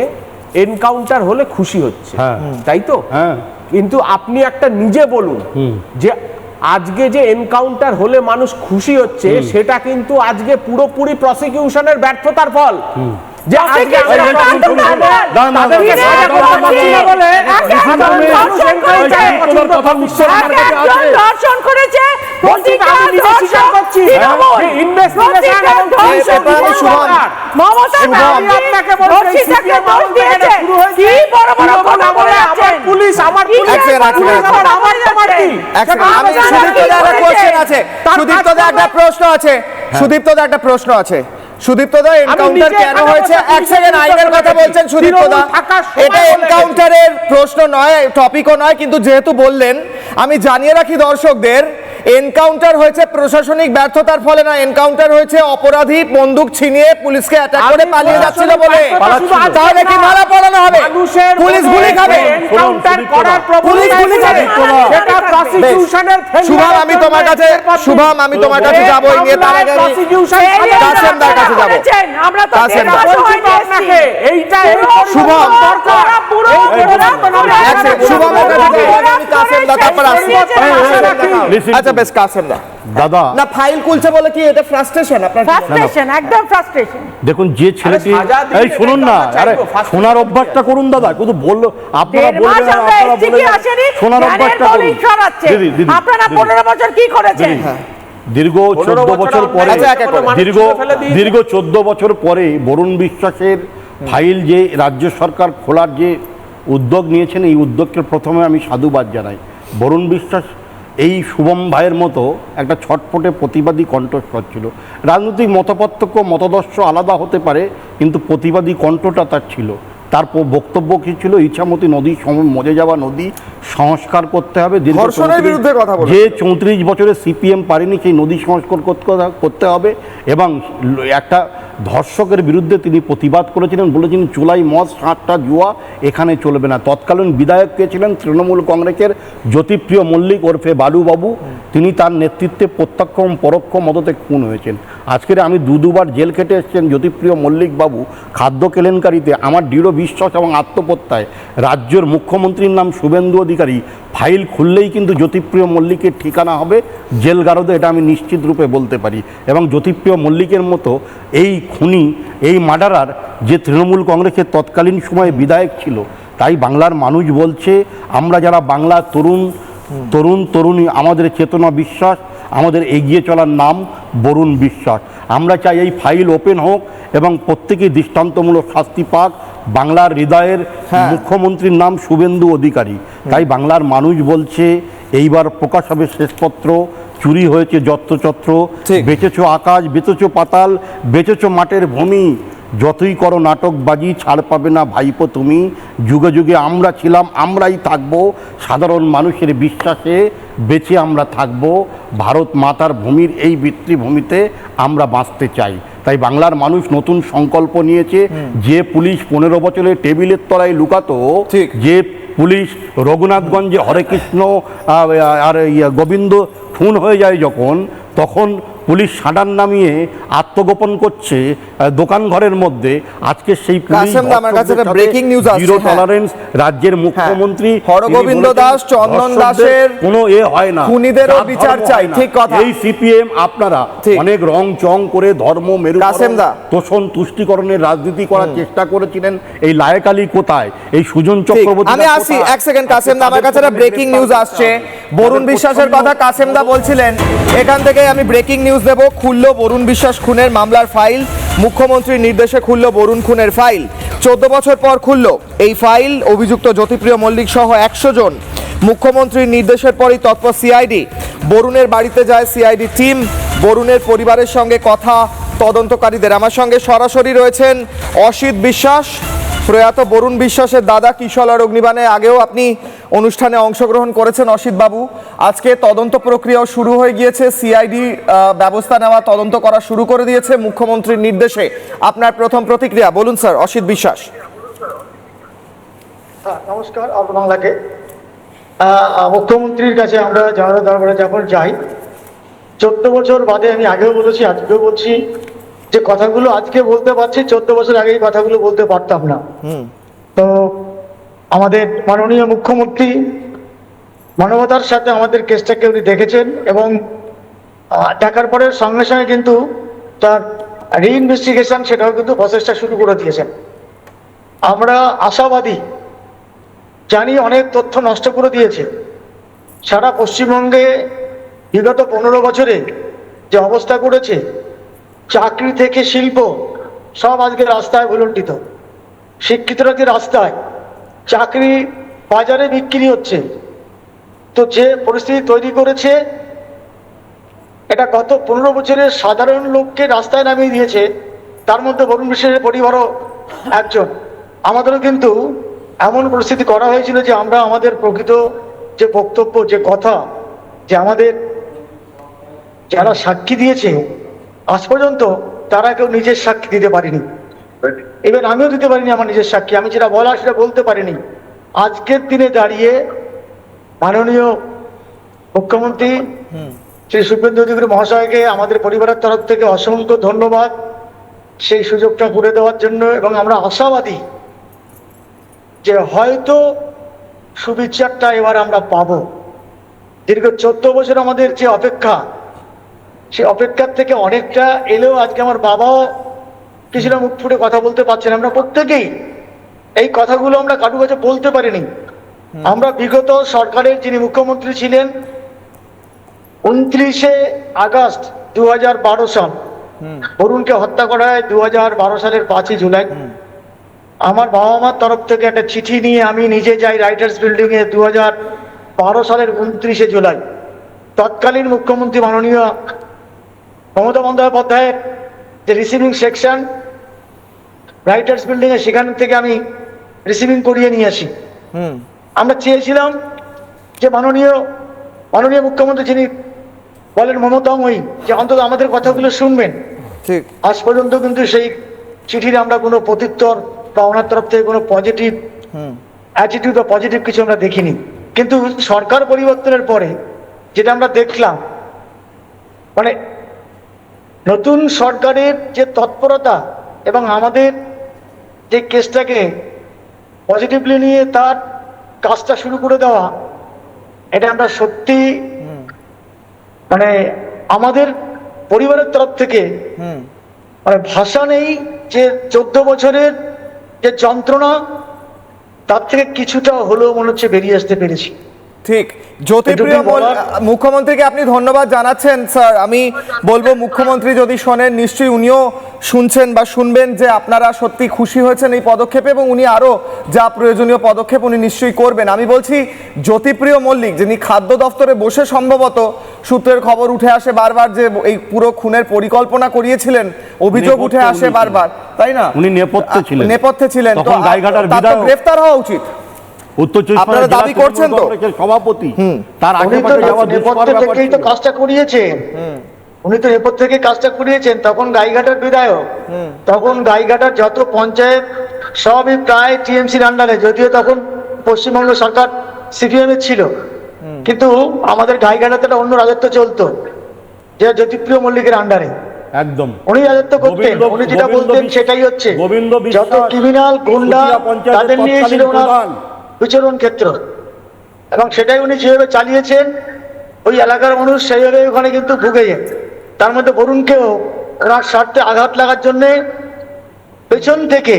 Speaker 11: এনকাউন্টার হলে খুশি হচ্ছে,
Speaker 12: হ্যাঁ।
Speaker 11: তাই তো?
Speaker 12: হ্যাঁ।
Speaker 11: কিন্তু আপনি একটা নিজে বলুন যে আজকে যে এনকাউন্টার হলে মানুষ খুশি হচ্ছে, সেটা কিন্তু আজকে পুরোপুরি প্রসিকিউশনের ব্যর্থতার ফল। যে আজকে আমরা তাদেরকে সাজা করতে পারছি না বলে সাধারণ মানুষ এনকাউন্টার পছন্দ করছে।
Speaker 10: ধর্ষণ করেছে,
Speaker 11: বলছি তো, আমি নিজে স্বীকার করছি যে ইনভেস্টিগেশন এবং পুলিশের দরকার।
Speaker 10: মমতা
Speaker 11: আমি আপনাকে বলছি, সিপিএম আমল থেকে এটা শুরু হয়েছে।
Speaker 10: কি বড় বড়
Speaker 11: তৃণমূল
Speaker 10: কথা বলে
Speaker 11: আমলে
Speaker 10: আছেন?
Speaker 11: আমার পুলিশ, আমার
Speaker 10: কি
Speaker 11: পুলিশ,
Speaker 10: বড় বড়
Speaker 11: পুলিশ
Speaker 10: কথা
Speaker 11: আমার
Speaker 10: বলে
Speaker 11: তোমার কি?
Speaker 10: আছেন?
Speaker 6: আমি
Speaker 10: আপনারা
Speaker 6: সুদীপ্তদার একটা
Speaker 10: কি
Speaker 6: কোশ্চেন
Speaker 10: করেছেন?
Speaker 6: আছে,
Speaker 10: তার
Speaker 6: সুদীপ্তদার একটা প্রশ্ন আছে, সুদীপ্তদার একটা প্রশ্ন আছে। সুদীপ্তদা এনকাউন্টার
Speaker 11: নিজে
Speaker 6: কেন
Speaker 11: এখানে
Speaker 6: হয়েছে?
Speaker 11: বসে
Speaker 6: এক সেকেন্ড, আইনের কথা বলছেন সুদীপ্তদা,
Speaker 11: তৃণমূল থাকার সময়
Speaker 6: এটা
Speaker 11: বলে
Speaker 6: এনকাউন্টারের প্রশ্ন নয়, টপিকও নয়, কিন্তু যেহেতু বললেন আমি জানিয়ে রাখি দর্শকদের, এনকাউন্টার হয়েছে প্রশাসনিক ব্যর্থতার ফলে না, এনকাউন্টার হয়েছে অপরাধী বন্দুক ছিনিয়ে পুলিশকে অ্যাটাক করে পালিয়ে যাচ্ছিল বলে। তাহলে কি মারা পড়ানো হবে? পুলিশ গুলি খাবে?
Speaker 11: এনকাউন্টার করার
Speaker 6: পুলিশ গুলি খাবে?
Speaker 11: সেটা প্রসিকিউশনের
Speaker 6: শুভম, আমি তোমার কাছে যাবো, এই নিয়ে তার আগে আমি কাসেমদার কাছে যাবো।
Speaker 10: আমরা তো
Speaker 6: কাসেম দা।
Speaker 11: এইটা
Speaker 6: শুভম,
Speaker 11: দরকার।
Speaker 6: এক সেকেন্ড, শুভমের কাছে যাবো, আমি কাসেমদা, তারপর আসছি। আচ্ছা বেশ, কাসেমদা
Speaker 12: দাদা,
Speaker 6: না ফাইল খুলছে বলে কি এটা ফ্রাস্ট্রেশন আপনার?
Speaker 10: ফ্রাস্ট্রেশন, একদম ফ্রাস্ট্রেশন।
Speaker 12: দেখুন যে ছেলেটি,
Speaker 11: সাজা দিলে
Speaker 12: এই শুনুন না,
Speaker 11: আমরা
Speaker 12: আরে
Speaker 11: চাইবো, ফার্স্ট
Speaker 12: শোনার অভ্যাসটা করুন দাদা, কিন্তু বললো আপনারা বলবেন, শোনার অভ্যাসটা করুন। দিদি, দিদি,
Speaker 10: আপনারা
Speaker 12: দিদি,
Speaker 10: 15 বছর কি করেছেন?
Speaker 12: দীর্ঘ 14 বছর পরে, দীর্ঘ 14 বছর পরে বরুণ বিশ্বাসের ফাইল যে রাজ্য সরকার খোলার যে উদ্যোগ নিয়েছেন, এই উদ্যোগকে প্রথমে আমি সাধুবাদ জানাই। বরুণ বিশ্বাস এই শুভম ভাইয়ের মতো একটা ছটফটে প্রতিবাদী কণ্ঠস্বর ছিল। রাজনৈতিক মতপার্থক্য, মতাদর্শ আলাদা হতে পারে, কিন্তু প্রতিবাদী কণ্ঠটা তার ছিল। তার বক্তব্য কি ছিল? ইছামতি নদী, মজে যাওয়া নদী সংস্কার করতে হবে।
Speaker 6: ধর্ষণের বিরুদ্ধে কথা বলেছেন।
Speaker 12: যে 34 বছরে সিপিএম পারেনি, সেই নদী সংস্কার করতে হবে এবং একটা ধর্ষকের বিরুদ্ধে তিনি প্রতিবাদ করেছিলেন, বলেছিলেন চুলাই মদ, সাতটা জুয়া এখানে চলবে না। তৎকালীন বিধায়ক কে ছিলেন? তৃণমূল কংগ্রেসের জ্যোতিপ্রিয় মল্লিক ওরফে বালুবাবু। তিনি তার নেতৃত্বে প্রত্যক্ষ এবং পরোক্ষ মদতে খুন হয়েছেন। আজকের আমি দুবার জেল খেটে এসেছেন জ্যোতিপ্রিয় মল্লিক বাবু খাদ্য কেলেঙ্কারিতে। আমার দৃঢ় বিশ্বাস এবং আত্মপ্রত্যয়, রাজ্যের মুখ্যমন্ত্রীর নাম শুভেন্দু অধিকারী, ফাইল খুললেই কিন্তু জ্যোতিপ্রিয় মল্লিকের ঠিকানা হবে জেলগারদে, এটা আমি নিশ্চিত রূপে বলতে পারি। এবং জ্যোতিপ্রিয় মল্লিকের মতো এই খুনি, এই মার্ডারার যে তৃণমূল কংগ্রেসের তৎকালীন সময়ে বিধায়ক ছিল, তাই বাংলার মানুষ বলছে, আমরা যারা বাংলার তরুণী, আমাদের চেতনা বিশ্বাস, আমাদের এগিয়ে চলার নাম বরুণ বিশ্বাস। আমরা চাই এই ফাইল ওপেন হোক এবং প্রত্যেকেই দৃষ্টান্তমূলক শাস্তি পাক। বাংলার হৃদয়ের মুখ্যমন্ত্রীর নাম শুভেন্দু অধিকারী। তাই বাংলার মানুষ বলছে এইবার প্রকাশ হবে শেষপত্র। চুরি হয়েছে যত্রচত্র, বেচেছো আকাশ, বেচেছো পাতাল, বেচেছো মাঠের ভূমি। যতই করো নাটকবাজি, ছাড় পাবে না ভাইপো তুমি। যুগে যুগে আমরা ছিলাম, আমরাই থাকবো, সাধারণ মানুষের বিশ্বাসে বেঁচে আমরা থাকবো। ভারত মাতার ভূমির এই পিতৃভূমিতে আমরা বাঁচতে চাই। তাই বাংলার মানুষ নতুন সংকল্প নিয়েছে। যে পুলিশ 15 বছরের টেবিলের তলায় লুকাতো, যে পুলিশ রঘুনাথগঞ্জে হরে কৃষ্ণ আর গোবিন্দ খুন হয়ে যায় যখন, তখন পুলিশ সাডান নামিয়ে আত্মগোপন করছে দোকান ঘরের মধ্যে। আজকে সেই
Speaker 6: ব্রেকিং নিউজ আছে,
Speaker 12: জিরো টলারেন্স রাজ্যের মুখ্যমন্ত্রী
Speaker 6: হরগোবিন্দ দাস, চন্দন দাসের
Speaker 12: কোনো হয় না,
Speaker 6: খুনিদেরও বিচার চাই। ঠিক কথা।
Speaker 12: এই সিপিএম আপনারা অনেক রং চং করে ধর্ম মেরু তোষণ তুষ্টিকরণের রাজনীতি করার চেষ্টা করেছিলেন। এই লায়েক আলী কোথায়? এই সুজন চক্রবর্তী।
Speaker 6: আমি আসি এক সেকেন্ড কাসেম দা, আমার কাছে একটা ব্রেকিং নিউজ আসছে। বরুণ বিশ্বাসের কথা কাসেম দা বলছিলেন, এখান থেকে আমি ব্রেকিং নিউজ দেব। খুললো বরুণ বিশ্বাস খুনের মামলার ফাইল, মুখ্যমন্ত্রীর নির্দেশে খুললো বরুণ খুনের ফাইল। 14 বছর পর খুললো এই ফাইল। অভিযুক্ত জ্যোতিপ্রিয় মল্লিক সহ 100 জন। মুখ্যমন্ত্রীর নির্দেশের পরই তৎপর সিআইডি। বরুণের বাড়িতে যায় সিআইডি টিম। বরুণের পরিবারের সঙ্গে কথা তদন্তকারীদের। আমার সঙ্গে সরাসরি রয়েছেন অসিত বিশ্বাস, প্রয়াত বরুণ বিশ্বাসের দাদা। কিশলয় অগ্নিবাণে আগেও আপনি অনুষ্ঠানে অংশগ্রহণ করেছেন অসিত বাবু। আজকে তদন্ত প্রক্রিয়াও শুরু হয়ে গিয়েছে, সিআইডি ব্যবস্থা নেওয়া, তদন্ত করা শুরু করে দিয়েছে মুখ্যমন্ত্রীর নির্দেশে। আপনার প্রথম প্রতিক্রিয়া বলুন স্যার, অসিত বিশ্বাস।
Speaker 13: নমস্কার বাংলাকে। মুখ্যমন্ত্রীর কাছে আমরা যারা দরবারে যখন যাই, 14 বছর বাদে, আমি আগেও বলেছি আজকেও বলছি, যে কথাগুলো আজকে বলতে পারছি 14 বছর আগে এই কথাগুলো বলতে পারতাম না। তো আমাদের মাননীয় মুখ্যমন্ত্রী মানবতার সাথে আমাদের কেসটাকে উনি দেখেছেন এবং দেখার পরে সঙ্গে সঙ্গে কিন্তু তার রিইনভেস্টিগেশন সেটাও কিন্তু প্রসেসটা শুরু করে দিয়েছেন। আমরা আশাবাদী, জানি অনেক তথ্য নষ্ট করে দিয়েছে। সারা পশ্চিমবঙ্গে বিগত 15 বছরে যে অবস্থা করেছে, চাকরি থেকে শিল্প সব আজকে রাস্তায় ভুলুণ্ঠিত। শিক্ষিতরা যে রাস্তায়, চাকরি বাজারে বিক্রি হচ্ছে। তো যে পরিস্থিতি তৈরি করেছে, এটা গত 15 বছরের সাধারণ লোককে রাস্তায় নামিয়ে দিয়েছে। তার মধ্যে বরুণ বিশ্বাসের পরিবারও একজন। আমাদেরও কিন্তু এমন পরিস্থিতি করা হয়েছিল যে আমরা আমাদের প্রকৃত যে বক্তব্য, যে কথা, যে আমাদের যারা সাক্ষী দিয়েছে আজ পর্যন্ত তারা কেউ নিজের সাক্ষী দিতে পারেনি। এবার আমিও দিতে পারিনি আমার নিজের সাক্ষী। আমি যেটা বলা সেটা বলতে পারিনি। আজকের দিনে দাঁড়িয়ে মাননীয় মুখ্যমন্ত্রী শ্রী শুভেন্দু অধিকারী মহাশয়কে আমাদের পরিবারের তরফ থেকে অসংখ্য ধন্যবাদ সেই সুযোগটা করে দেওয়ার জন্য। এবং আমরা আশাবাদী যে হয়তো সুবিচারটা এবার আমরা পাবো। দীর্ঘ 14 বছর আমাদের যে অপেক্ষা, সেই অপেক্ষার থেকে অনেকটা এলেও আজকে আমার বাবাও কিছুটা মুখ ফুটে কথা বলতে পারছেন। আমরা প্রত্যেকেই এই কথাগুলো আমরা কারো কাছে বলতে পারিনি। আমরা বিগত সরকারের যিনি মুখ্যমন্ত্রী ছিলেন, 29শে আগস্ট 2012 সাল বরুণকে হত্যা করা হয়। 2012 সালের 5ই জুলাই আমার বাবা মার তরফ থেকে একটা চিঠি নিয়ে আমি নিজে যাই রাইটার্স বিল্ডিং এ 2012 সালের 29শে জুলাই। তৎকালীন মুখ্যমন্ত্রী মাননীয় মমতা বন্দ্যোপাধ্যায়ের যে রিসিভিং সেকশন রাইটার্স বিল্ডিং এ, সেখান থেকে আমি রিসিভিং করিয়ে নিয়ে আসি। আমরা চেয়েছিলাম যে মাননীয় মুখ্যমন্ত্রী যিনি বলেন মমতাময়ী, যে অন্তত আমাদের কথাগুলো শুনবেন।
Speaker 3: ঠিক।
Speaker 13: আজ পর্যন্ত কিন্তু সেই চিঠির আমরা কোনো প্রত্যুত্তর বা ওনার তরফ থেকে কোনো পজিটিভ অ্যাটিটিউড বা পজিটিভ কিছু আমরা দেখিনি। কিন্তু সরকার পরিবর্তনের পরে যেটা আমরা দেখলাম, মানে নতুন সরকারের যে তৎপরতা এবং আমাদের যে কেসটাকে পজিটিভলি নিয়ে তার কাজটা শুরু করে দেওয়া, এটা আমরা সত্যি মানে আমাদের পরিবারের তরফ থেকে মানে ভাষা নেই যে 14 বছরের যে যন্ত্রণা তার থেকে কিছুটা হলেও মনে হচ্ছে বেরিয়ে আসতে পেরেছি।
Speaker 6: ঠিক। জ্যোতিপ্রিয় মুখ্যমন্ত্রীকে আপনি ধন্যবাদ জানাচ্ছেন স্যার। আমি বলবো মুখ্যমন্ত্রী যদি শোনেন, নিশ্চয়ই উনিও শুনছেন বা শুনবেন যে আপনারা সত্যি খুশি হয়েছেন এই পদক্ষেপে এবং উনি আরও যা প্রয়োজনীয় পদক্ষেপ উনি নিশ্চয়ই করবেন। আমি বলছি জ্যোতিপ্রিয় মল্লিক, যিনি খাদ্য দফতরে বসে সম্ভবত সূত্রের খবর উঠে আসে বারবার যে এই পুরো খুনের পরিকল্পনা করিয়েছিলেন, অভিযোগ উঠে আসে বারবার, তাই না?
Speaker 12: উনি নেপথ্যে ছিলেন,
Speaker 6: তো তার গ্রেফতার হওয়া উচিত। আপনারা দাবি করছেন তো
Speaker 12: সভাপতি তার
Speaker 13: আগে থেকেই তো কাজটা করিয়েছেন, উনি তো এরপর থেকে কাজটা করিয়েছেন। তখন গাইঘাটার বিধায়ক, তখন গাইঘাটার যত পঞ্চায়েত সবই প্রায় টিএমসির আন্ডারে, যদিও তখন পশ্চিমবঙ্গ সরকার সিপিএম এর ছিল, কিন্তু আমাদের গাইঘাটাতে একটা অন্য রাজত্ব চলতো যে জ্যোতিপ্রিয় মল্লিকের আন্ডারে।
Speaker 12: একদম
Speaker 13: উনি রাজত্ব করতেন, উনি যেটা বলতেন সেটাই হচ্ছে। যত ক্রিমিনাল গুন্ডা তাদের নিয়ে ছিল ওনার বিচরণ ক্ষেত্র, এবং সেটাই উনি যেভাবে চালিয়েছেন ওই এলাকার মানুষ সেইভাবে ওখানে কিন্তু ভুগে যায়। তার মধ্যে বরুণকেও ওনার স্বার্থে আঘাত লাগার জন্য পেছন থেকে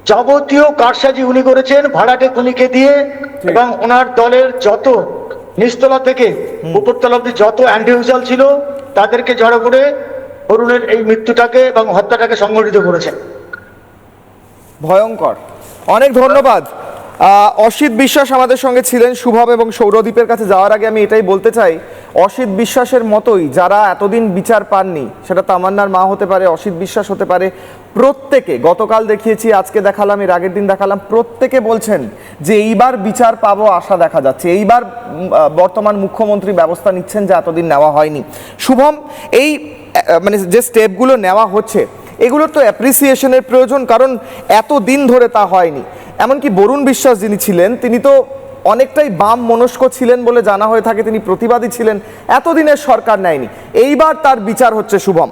Speaker 13: যাবতীয় কারসাজি উনি করেছেন ভাড়াটে খুনিকে দিয়ে, এবং ওনার দলের যত নিচতলা থেকে উপরতলা অব্দি যত অ্যান্টিউজাল ছিল তাদেরকে জড়ো করে বরুণের এই মৃত্যুটাকে এবং হত্যাটাকে সংগঠিত করেছেন।
Speaker 6: ভয়ঙ্কর। অনেক ধন্যবাদ। অসিত বিশ্বাস আমাদের সঙ্গে ছিলেন। শুভম এবং সৌরদীপের কাছে যাওয়ার আগে আমি এটাই বলতে চাই, অসিত বিশ্বাসের মতোই যারা এতদিন বিচার পাননি, সেটা তামান্নার মা হতে পারে, অসিত বিশ্বাস হতে পারে, প্রত্যেকে, গতকাল দেখিয়েছি, আজকে দেখালাম, এর আগের দিন দেখালাম, প্রত্যেকে বলছেন যে এইবার বিচার পাবো আশা দেখা যাচ্ছে। এইবার বর্তমান মুখ্যমন্ত্রী ব্যবস্থা নিচ্ছেন যা এতদিন নেওয়া হয়নি। শুভম, এই মানে যে স্টেপগুলো নেওয়া হচ্ছে এগুলোর তো অ্যাপ্রিসিয়েশনের প্রয়োজন, কারণ এত দিন ধরে তা হয়নি। এমনকি বরুণ বিশ্বাস যিনি ছিলেন তিনি তো অনেকটাই বাম মনস্ক ছিলেন বলে জানা হয়ে থাকে, তিনি প্রতিবাদী ছিলেন, এতদিনের সরকার নেয়নি, এইবার তার বিচার হচ্ছে। শুভম,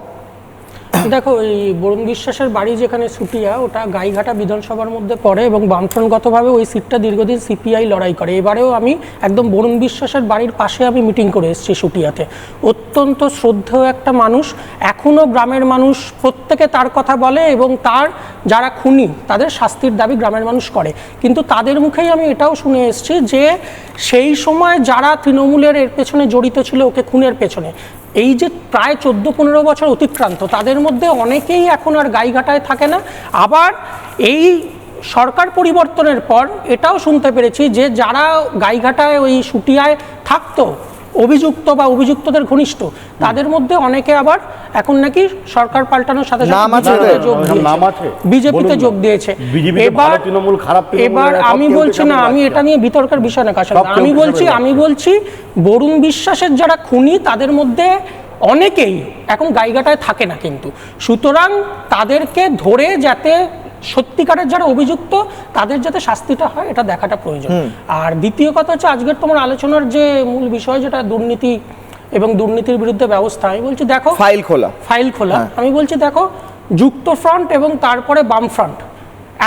Speaker 14: দেখো, এই বরুণ বিশ্বাসের বাড়ি যেখানে সুটিয়া, ওটা গাইঘাটা বিধানসভার মধ্যে পড়ে এবং বামফ্রন্টগতভাবে ওই সিটটা দীর্ঘদিন সিপিআই লড়াই করে। এবারেও আমি একদম বরুণ বিশ্বাসের বাড়ির পাশে আমি মিটিং করে এসেছি সুটিয়াতে। অত্যন্ত শ্রদ্ধেয় একটা মানুষ, এখনও গ্রামের মানুষ প্রত্যেকে তার কথা বলে এবং তার যারা খুনি তাদের শাস্তির দাবি গ্রামের মানুষ করে। কিন্তু তাদের মুখেই আমি এটাও শুনে এসেছি যে সেই সময় যারা তৃণমূলের এর পেছনে জড়িত ছিল, ওকে খুনের পেছনে, এই যে প্রায় 14-15 বছর অতিক্রান্ত, তাদের মধ্যে অনেকেই এখন আর গাইঘাটায় থাকে না। আবার এই সরকার পরিবর্তনের পর এটাও শুনতে পেরেছি যে যারা গাইঘাটায় ওই সুটিয়ায় থাকতো অভিযুক্ত বা অভিযুক্তদের ঘনিষ্ঠ, তাদের মধ্যে অনেকে আবার এখন নাকি সরকার পাল্টানোর সাথে বিজেপিতে যোগ দিয়েছে। এবার আমি বলছি না, আমি এটা নিয়ে বিতর্কের বিষয় না কাছে, আমি বলছি বরুণ বিশ্বাসের যারা খুনি তাদের মধ্যে অনেকেই এখন গাইঘাটায় থাকে না, কিন্তু সুতরাং তাদেরকে ধরে যাতে সত্যিকারের যারা অভিযুক্ত তাদের যাতে শাস্তিটা হয় এটা দেখাটা প্রয়োজন। আর দ্বিতীয় কথা হচ্ছে আজকের তোমার আলোচনার যে মূল বিষয়, যেটা দুর্নীতি এবং দুর্নীতির বিরুদ্ধে ব্যবস্থা, আমি বলছি দেখো ফাইল খোলা আমি বলছি দেখো, যুক্ত ফ্রন্ট এবং তারপরে বাম ফ্রন্ট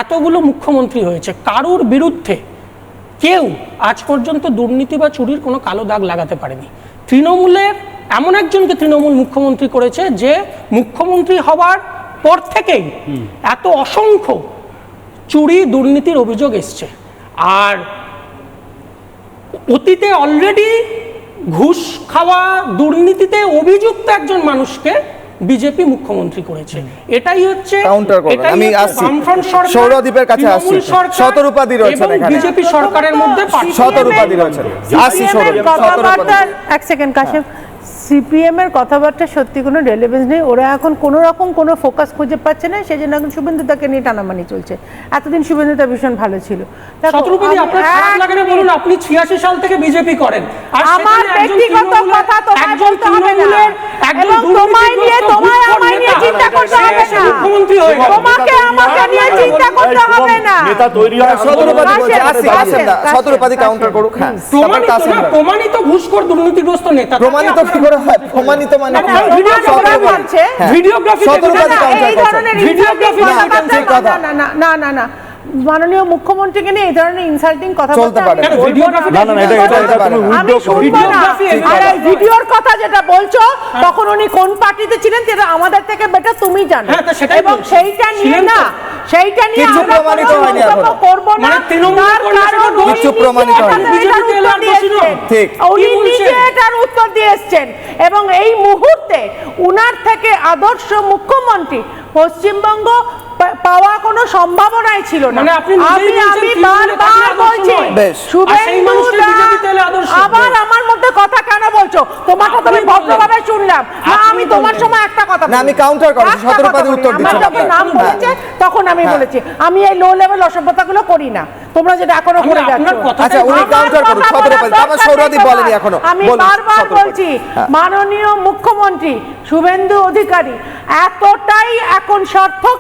Speaker 14: এতগুলো মুখ্যমন্ত্রী হয়েছে, কারুর বিরুদ্ধে কেউ আজ পর্যন্ত দুর্নীতি বা চুরির কোনো কালো দাগ লাগাতে পারেনি। তৃণমূলের এমন একজনকে তৃণমূল মুখ্যমন্ত্রী করেছে যে মুখ্যমন্ত্রী হবার পর থেকেই এত অসংখ্য চুরি দুর্নীতির অভিযোগ এসছে। আর অতীতে অলরেডি ঘুষ খাওয়া
Speaker 6: দুর্নীতিতে অভিযুক্ত একজন মানুষকে বিজেপি মুখ্যমন্ত্রী করেছে। এটাই হচ্ছে আমি সৌরদীপের কাছে আসছি, শতরূপাদি রয়েছেন এখানে, বিজেপি সরকারের মধ্যে শতরূপাদি রয়েছেন। আসছি সৌরদীপ,
Speaker 10: এক সেকেন্ড কাশেম, সিপিএম এর কথাবার্তা সত্যি কোনো রেলেভেন্স নেই, ওরা এখন কোনো রকম কোনো ফোকাস খুঁজে পাচ্ছে না, সেই জন্য এখন শুভেন্দুদাকে নিয়ে টানামানি চলছে। এতদিন শুভেন্দুদা ভীষণ ভালো ছিল। দেখো,
Speaker 14: শত্রুপতি, আপনার খারাপ লাগে না বলুন, আপনি 86 সাল থেকে বিজেপি করেন, আর
Speaker 10: আমার ব্যক্তিগত কথা তোমায় বলতে হবে না, এবং তোমায় নিয়ে তোমায় আমায় নিয়ে চিন্তা করতে হবে না,
Speaker 14: মুখ্যমন্ত্রী হয়ে গেল,
Speaker 10: তোমাকে আমাকে নিয়ে চিন্তা করতে হবে না।
Speaker 12: নেতা তৈরি হয়
Speaker 6: শতরূপাদি বলছে, শতরূপাদি কাউন্টার করুক। হ্যাঁ,
Speaker 14: প্রমাণিত ঘুষখোর দুর্নীতিগ্রস্ত নেতা,
Speaker 6: প্রমাণিত কি করে হয়? প্রমাণিত মানে
Speaker 14: ভিডিওগ্রাফি,
Speaker 6: শতরূপাদি কাউন্টার করছে,
Speaker 14: ভিডিওগ্রাফি,
Speaker 10: না না না, মাননীয় মুখ্যমন্ত্রীকে নিয়ে এই ধরনের ইনসাল্টিং কথা
Speaker 6: চলতে পারে না।
Speaker 10: আমি শুনবো না। আর এই ভিডিওর কথা যেটা বলছো, তখন উনি কোন পার্টিতে ছিলেন সেটা আমাদের থেকে বেটার তুমি জানো, এবং সেইটা নিয়ে না, সেইটা নিয়ে
Speaker 6: কিছু প্রমাণিত হয়নি এখনো,
Speaker 10: করব না,
Speaker 6: কিছু প্রমাণিত হয়নি। ঠিক,
Speaker 10: উনি নিজে এটার উত্তর দিয়ে এসছেন, এবং এই মুহূর্তে উনার থেকে আদর্শ মুখ্যমন্ত্রী পশ্চিমবঙ্গ পাওয়া কোনো সম্ভাবনাই ছিল না। আমি বারবার বলছি, আবার আমার মধ্যে কথা কেন বলছো? তোমাকে তুমি ভদ্রভাবে শুনলাম না, আমি তোমার সময় একটা কথা
Speaker 6: না, আমি কাউন্টার করছি, শতরূপাদি উত্তর দিচ্ছি।
Speaker 10: যখন নাম বলেছে তখন আমি বলেছি আমি এই লো লেভেল অসভ্যতাগুলো করি না, তোমরা যেটা এখনো করে যাচ্ছ।
Speaker 6: আচ্ছা, উনি কাউন্টার করুন, শতরূপাদি, আবার সৌরদীপ বলেনি এখনো।
Speaker 10: আমি বারবার বলছি, মাননীয় মুখ্যমন্ত্রী শুভেন্দু অধিকারী এতটাই এখন সার্থক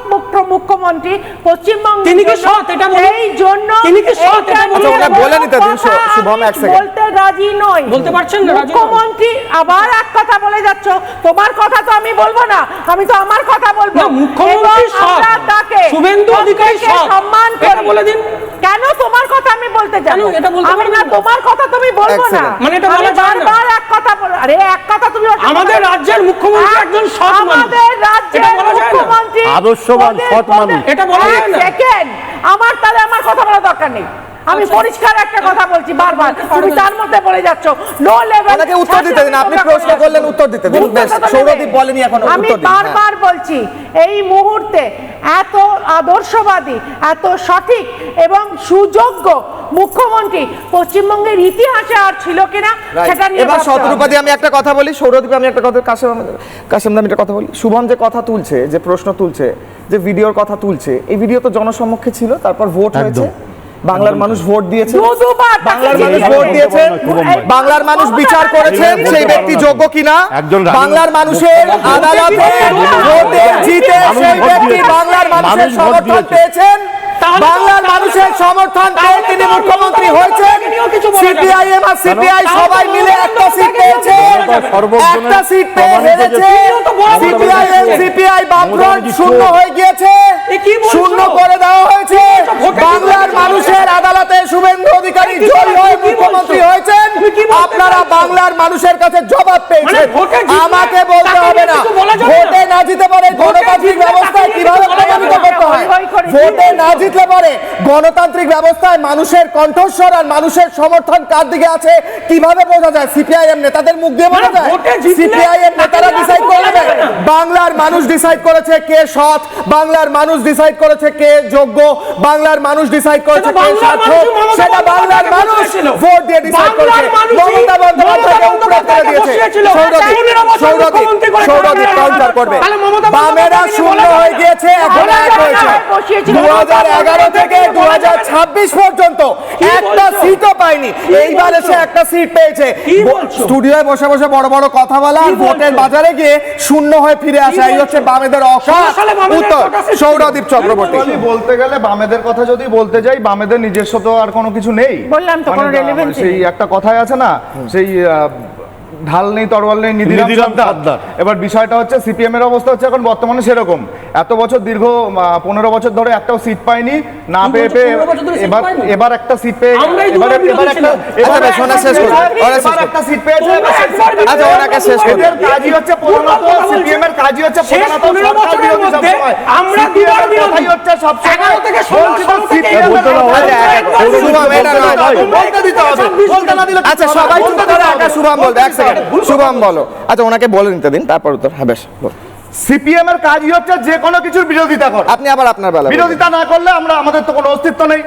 Speaker 10: মুখ্যমন্ত্রী পশ্চিমবঙ্গ,
Speaker 14: তিনি কি সৎ এটা বলুন,
Speaker 10: এই জন্য
Speaker 14: তিনি কি সৎ এটা বলুন,
Speaker 6: ওটা বলেনি তো দিন শুভম, এক সেকেন্ড
Speaker 10: বলতে রাজি নই,
Speaker 14: বলতে পারছেন না
Speaker 10: মুখ্যমন্ত্রী আবার এক কথা বলে যাচ্ছ, তোমার কথা তো আমি বলবো না, আমি তো আমার কথা বলবো।
Speaker 14: না, মুখ্যমন্ত্রী সৎ, শুভেন্দু অধিকারী সৎ,
Speaker 10: সম্মান
Speaker 14: এটা বলে দিন।
Speaker 10: কেন তোমার কথা আমি বলতে যাব?
Speaker 14: এটা বলতে
Speaker 10: আমি না, তোমার কথা তুমি বলবো না,
Speaker 14: মানে এটা বলা যায় না।
Speaker 10: বারবার এক কথা বল, আরে এক কথা তুমি,
Speaker 14: আমাদের রাজ্যের মুখ্যমন্ত্রী একজন সৎ মানুষ,
Speaker 10: আমাদের রাজ্যের মুখ্যমন্ত্রী
Speaker 12: আদর্শবান সৎ মানুষ,
Speaker 14: এটা বলা যায় না।
Speaker 10: সেকেন্ড আমার, তাহলে আমার কথা বলা দরকার নেই, আমি পরিষ্কার একটা কথা বলছি বারবার, তুমি তার মধ্যে বলে যাচ্ছ লো লেভেল।
Speaker 6: ওনাকে উত্তর দিতে দিন, আপনি প্রশ্ন করলেন উত্তর দিতে দিন। বেশ, সৌরদীপ বলেনি এখনো,
Speaker 10: আমি
Speaker 6: উত্তর দিন।
Speaker 10: বারবার বলছি, এই মুহূর্তে এত আদর্শবাদী, এত সঠিক এবং সুযোগ্য মুখ্যমন্ত্রী পশ্চিমবঙ্গের ইতিহাসে আর ছিল কিনা সেটা নিয়ে
Speaker 6: এবার শতরূপাদি আমি একটা কথা বলি, সৌরদীপ আমি একটা কথা, কাশেম আমি একটা কথা বলি। শুভম যে কথা তুলছে, যে প্রশ্ন তুলছে, যে ভিডিওর কথা তুলছে, এই ভিডিও তো জনসম্মুখে ছিল, তারপর ভোট হয়েছে, বাংলার মানুষ ভোট দিয়েছে, বাংলার মানুষ ভোট দিয়েছে, বাংলার মানুষ বিচার করেছেন সেই ব্যক্তি যোগ্য কিনা, বাংলার মানুষের আদালতে ভোটে জিতে সেই ব্যক্তি বাংলার মানুষের সমর্থন পেয়েছেন, বাংলার মানুষের সমর্থন পেয়ে তিনি মুখ্যমন্ত্রী হয়েছেন। সিপিআইএম আর সিপিআই সবাই মিলে একটা সিট পেয়েছে, একটা সিট পেয়ে হেরেছে। সিপিআইএম সিপিআই বামফ্রন্ট শূন্য হয়ে গিয়েছে, শূন্য করে দেওয়া হয়েছে। বাংলার মানুষের আদালতে শুভেন্দু অধিকারী জয়ী হয়ে মুখ্যমন্ত্রী হয়েছেন। আপনারা বাংলার মানুষের কাছে জবাব পেয়েছেন, আমাকে বলতে হবে না। ভোটে না জিতে পারে গণতান্ত্রিক ব্যবস্থায় কিভাবে প্রমাণিত করতে হয়, ভোটে না জিতলে পারে গণতান্ত্রিক ব্যবস্থায় মানুষের কণ্ঠস্বর আর মানুষের সমর্থন কার দিকে আছে কিভাবে বোঝা যায়? সিপিআইএম নেতাদের মুখ দিয়ে বোঝা যায়? সিপিআইএম নেতারা ডিসাইড করে দেয়। বাংলার মানুষ ডিসাইড করেছে কে সৎ, বাংলার মানুষ ডিসাইড করেছে কে যোগ্য, বাংলার মানুষ ডিসাইড করেছে কে সার্থক, সেটা বাংলার মানুষ ভোট দিয়ে ডিসাইড করেছে। মমতা বন্দ্যোপাধ্যায়কে উপরে করে দিয়েছে। সৌরদীপ কাউন্টার করবে। বামেরা শূন্য হয়ে গিয়েছে, এখন এক হয়েছে। 2011 থেকে 2026 পর্যন্ত একটা সিটও পায়নি, এইবার এসে একটা সিট পেয়েছে। স্টুডিওয় বসে বসে বড় বড় কথা বলা, ভোটের বাজারে গিয়ে শূন্য হয়ে ফিরে আসা, এই হচ্ছে বামেদের অকাশ। উত্তর সৌরদীপ চক্রবর্তী।
Speaker 15: বলতে গেলে বামেদের কথা যদি বলতে যাই, বামেদের নিজস্ব তো আর কোনো কিছু নেই,
Speaker 10: বললাম তো, কোনো রেলেভেন্স নেই।
Speaker 15: সেই একটা কথাই আছে না, সেই ঢাল নেই তরোয়াল নেই নিধিরাম সর্দার। এবার বিষয়টা হচ্ছে সিপিএম এর অবস্থা হচ্ছে এখন বর্তমানে সেরকম, এত বছর দীর্ঘ 15 বছর ধরে একটাও সিট পায়নি, না পেয়ে এবার একটা সিট পেয়ে একটা সিট পেয়েছে। এদের কাজই হচ্ছে প্রধানত, সিপিএম এর কাজই হচ্ছে প্রধানত সরকার বিরোধী সবসময়, কথাই হচ্ছে সবসময় বলতে দিতে হবে, বলতে না দিলে।
Speaker 6: আচ্ছা সবাই চুপ করে, একটা শুভম বলবে, এক সেকেন্ড শুভম বলো। আচ্ছা ওনাকে বলে নিতে দিন, তারপর উত্তর। হ্যাঁ বেশ,
Speaker 15: সিপিএম এর কাজই হচ্ছে যে কোনো কিছুর বিরোধিতা করা।
Speaker 6: আপনি আবার আপনার বেলা
Speaker 15: বিরোধিতা না করলে আমাদের তো কোনো অস্তিত্ব নেই।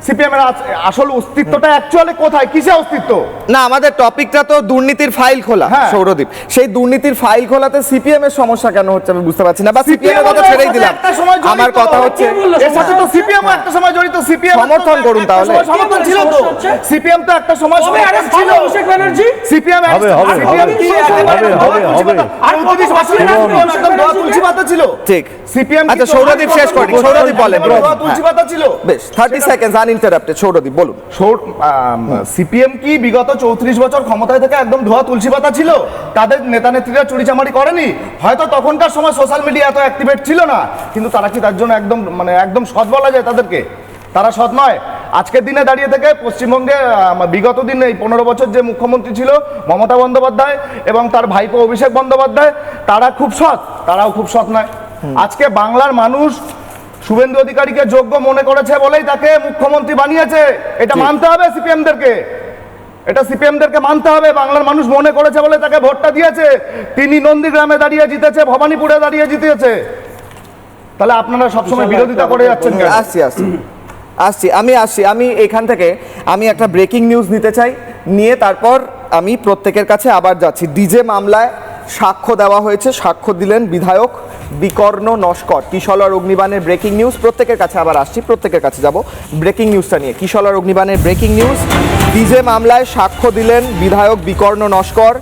Speaker 15: সিপিএম এর আসল অস্তিত্বটা অ্যাকচুয়ালি কোথায়, কিসে অস্তিত্ব?
Speaker 6: না, আমাদের টপিকটা তো দুর্নীতির ফাইল খোলা।
Speaker 15: হ্যাঁ।
Speaker 6: সৌরদীপ, সেই দুর্নীতির ফাইল খোলাতে সিপিএম এর সমস্যা কেন হচ্ছে আমি বুঝতে পারছি না, বা সিপিএম এর কথা ছেড়েই দিলাম। আমার কথা হচ্ছে
Speaker 15: এর সাথে তো সিপিএম একটা সময় জড়িত, সিপিএম
Speaker 6: সমর্থন করুন তাহলে।
Speaker 15: সমর্থন ছিল তো, সিপিএম তো একটা সময় সমর্থন ছিল। সিপিএম একদম ধোয়া তুলসী পাতা ছিল।
Speaker 6: ঠিক।
Speaker 15: সিপিএম
Speaker 6: আচ্ছা সৌরদীপ শেষ করি, সৌরদীপ বলেন।
Speaker 15: ধোয়া তুলসী পাতা ছিল।
Speaker 6: বেশ, 30 সেকেন্ডস আনইন্টারাপ্টেড। সৌরদীপ বলুন।
Speaker 15: সিপিএম কি বিগত 34 বছর ক্ষমতায় থেকে একদম ধোয়া তুলসী পাতা ছিল? তাদের নেতা নেত্রীরা চুরিচামারি করেনি? হয়তো তখনকার সময় সোশ্যাল মিডিয়া এত অ্যাক্টিভেট ছিল না, কিন্তু তারা কি তার জন্য একদম একদম সৎ বলা যায় তাদেরকে? তারা সৎ নয়। আজকের দিনে দাঁড়িয়ে থেকে পশ্চিমবঙ্গে বিগত দিনে এই 15 বছর যে মুখ্যমন্ত্রী ছিল মমতা বন্দ্যোপাধ্যায় এবং তার ভাইপো অভিষেক বন্দ্যোপাধ্যায়, তারা খুব সৎ, তারাও খুব সৎ নয়। আজকে বাংলার মানুষ শুভেন্দু অধিকারীকে যোগ্য মনে করেছে বলেই তাকে মুখ্যমন্ত্রী বানিয়েছে। এটা মানতে হবে সিপিএমদেরকে, এটা সিপিএমদেরকে মানতে হবে। বাংলার মানুষ মনে করেছে বলে তাকে ভোটটা দিয়েছে। তিনি নন্দীগ্রামে দাঁড়িয়ে জিতেছে, ভবানীপুরে দাঁড়িয়ে জিতেছে। তাহলে আপনারা সবসময় বিরোধিতা করে যাচ্ছেন কেন?
Speaker 6: আমি এখান থেকে আমি একটা ব্রেকিং নিউজ নিতে চাই, নিয়ে তারপর আমি প্রত্যেকের কাছে আবার যাচ্ছি। ডিজে মামলায় সাক্ষ্য দেওয়া হয়েছে, সাক্ষ্য দিলেন বিধায়ক বিকর্ণ নস্কর। কিশলয় অগ্নিবাণের ব্রেকিং নিউজ, প্রত্যেকের কাছে আবার আসছি, প্রত্যেকের কাছে যাব ব্রেকিং নিউজটা নিয়ে। কিশলয় অগ্নিবাণের ব্রেকিং নিউজ, ডিজে মামলায় সাক্ষ্য দিলেন বিধায়ক বিকর্ণ নস্কর।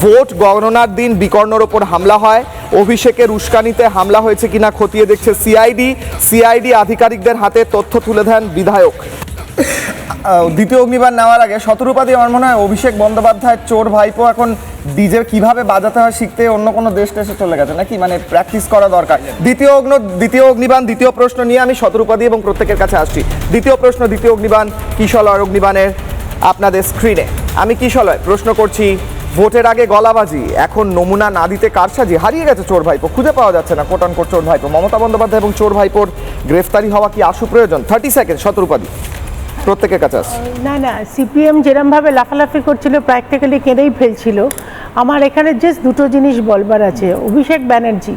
Speaker 6: ভোট গণনার দিন বিকর্ণর ওপর হামলা হয়, অভিষেকের উস্কানিতে হামলা হয়েছে কিনা খতিয়ে দেখছে সিআইডি আধিকারিকদের হাতে তথ্য তুলে দেন বিধায়ক। দ্বিতীয় অগ্নিবাণ নেওয়ার আগে শতরূপাদি, আমার মনে হয় অভিষেক বন্দ্যোপাধ্যায়ের চোর ভাইপো এখন ডিজে কিভাবে বাজাতে হয় শিখতে অন্য কোনো দেশ টেসে চলে গেছে নাকি, মানে প্র্যাকটিস করা দরকার। দ্বিতীয় অগ্নিবাণ, দ্বিতীয় প্রশ্ন নিয়ে আমি শতরূপাদি এবং প্রত্যেকের কাছে আসছি। দ্বিতীয় প্রশ্ন, দ্বিতীয় অগ্নিবাণ কিশলয় অগ্নিবাণের আপনাদের স্ক্রিনে। আমি কিশলয় প্রশ্ন করছি, ভোটের আগে গলাবাজি, এখন নমুনা না দিতে কারসাজি, হারিয়ে গেছে চোর ভাইপো, খুঁজে পাওয়া যাচ্ছে না কোটান কোট চোর ভাইপো। মমতা বন্দ্যোপাধ্যায় এবং চোর ভাইপোর গ্রেফতারি হওয়া কি আশু প্রয়োজন? 30 সেকেন্ড শতরূপাদি প্রত্যেকের কাছে আসছে।
Speaker 10: না, সিপিএম যেরমভাবে লাফালাফি করছিল প্র্যাকটিক্যালি কেঁদেই ফেলছিল। আমার এখানে জাস্ট দুটো জিনিস বলবার আছে। অভিষেক ব্যানার্জি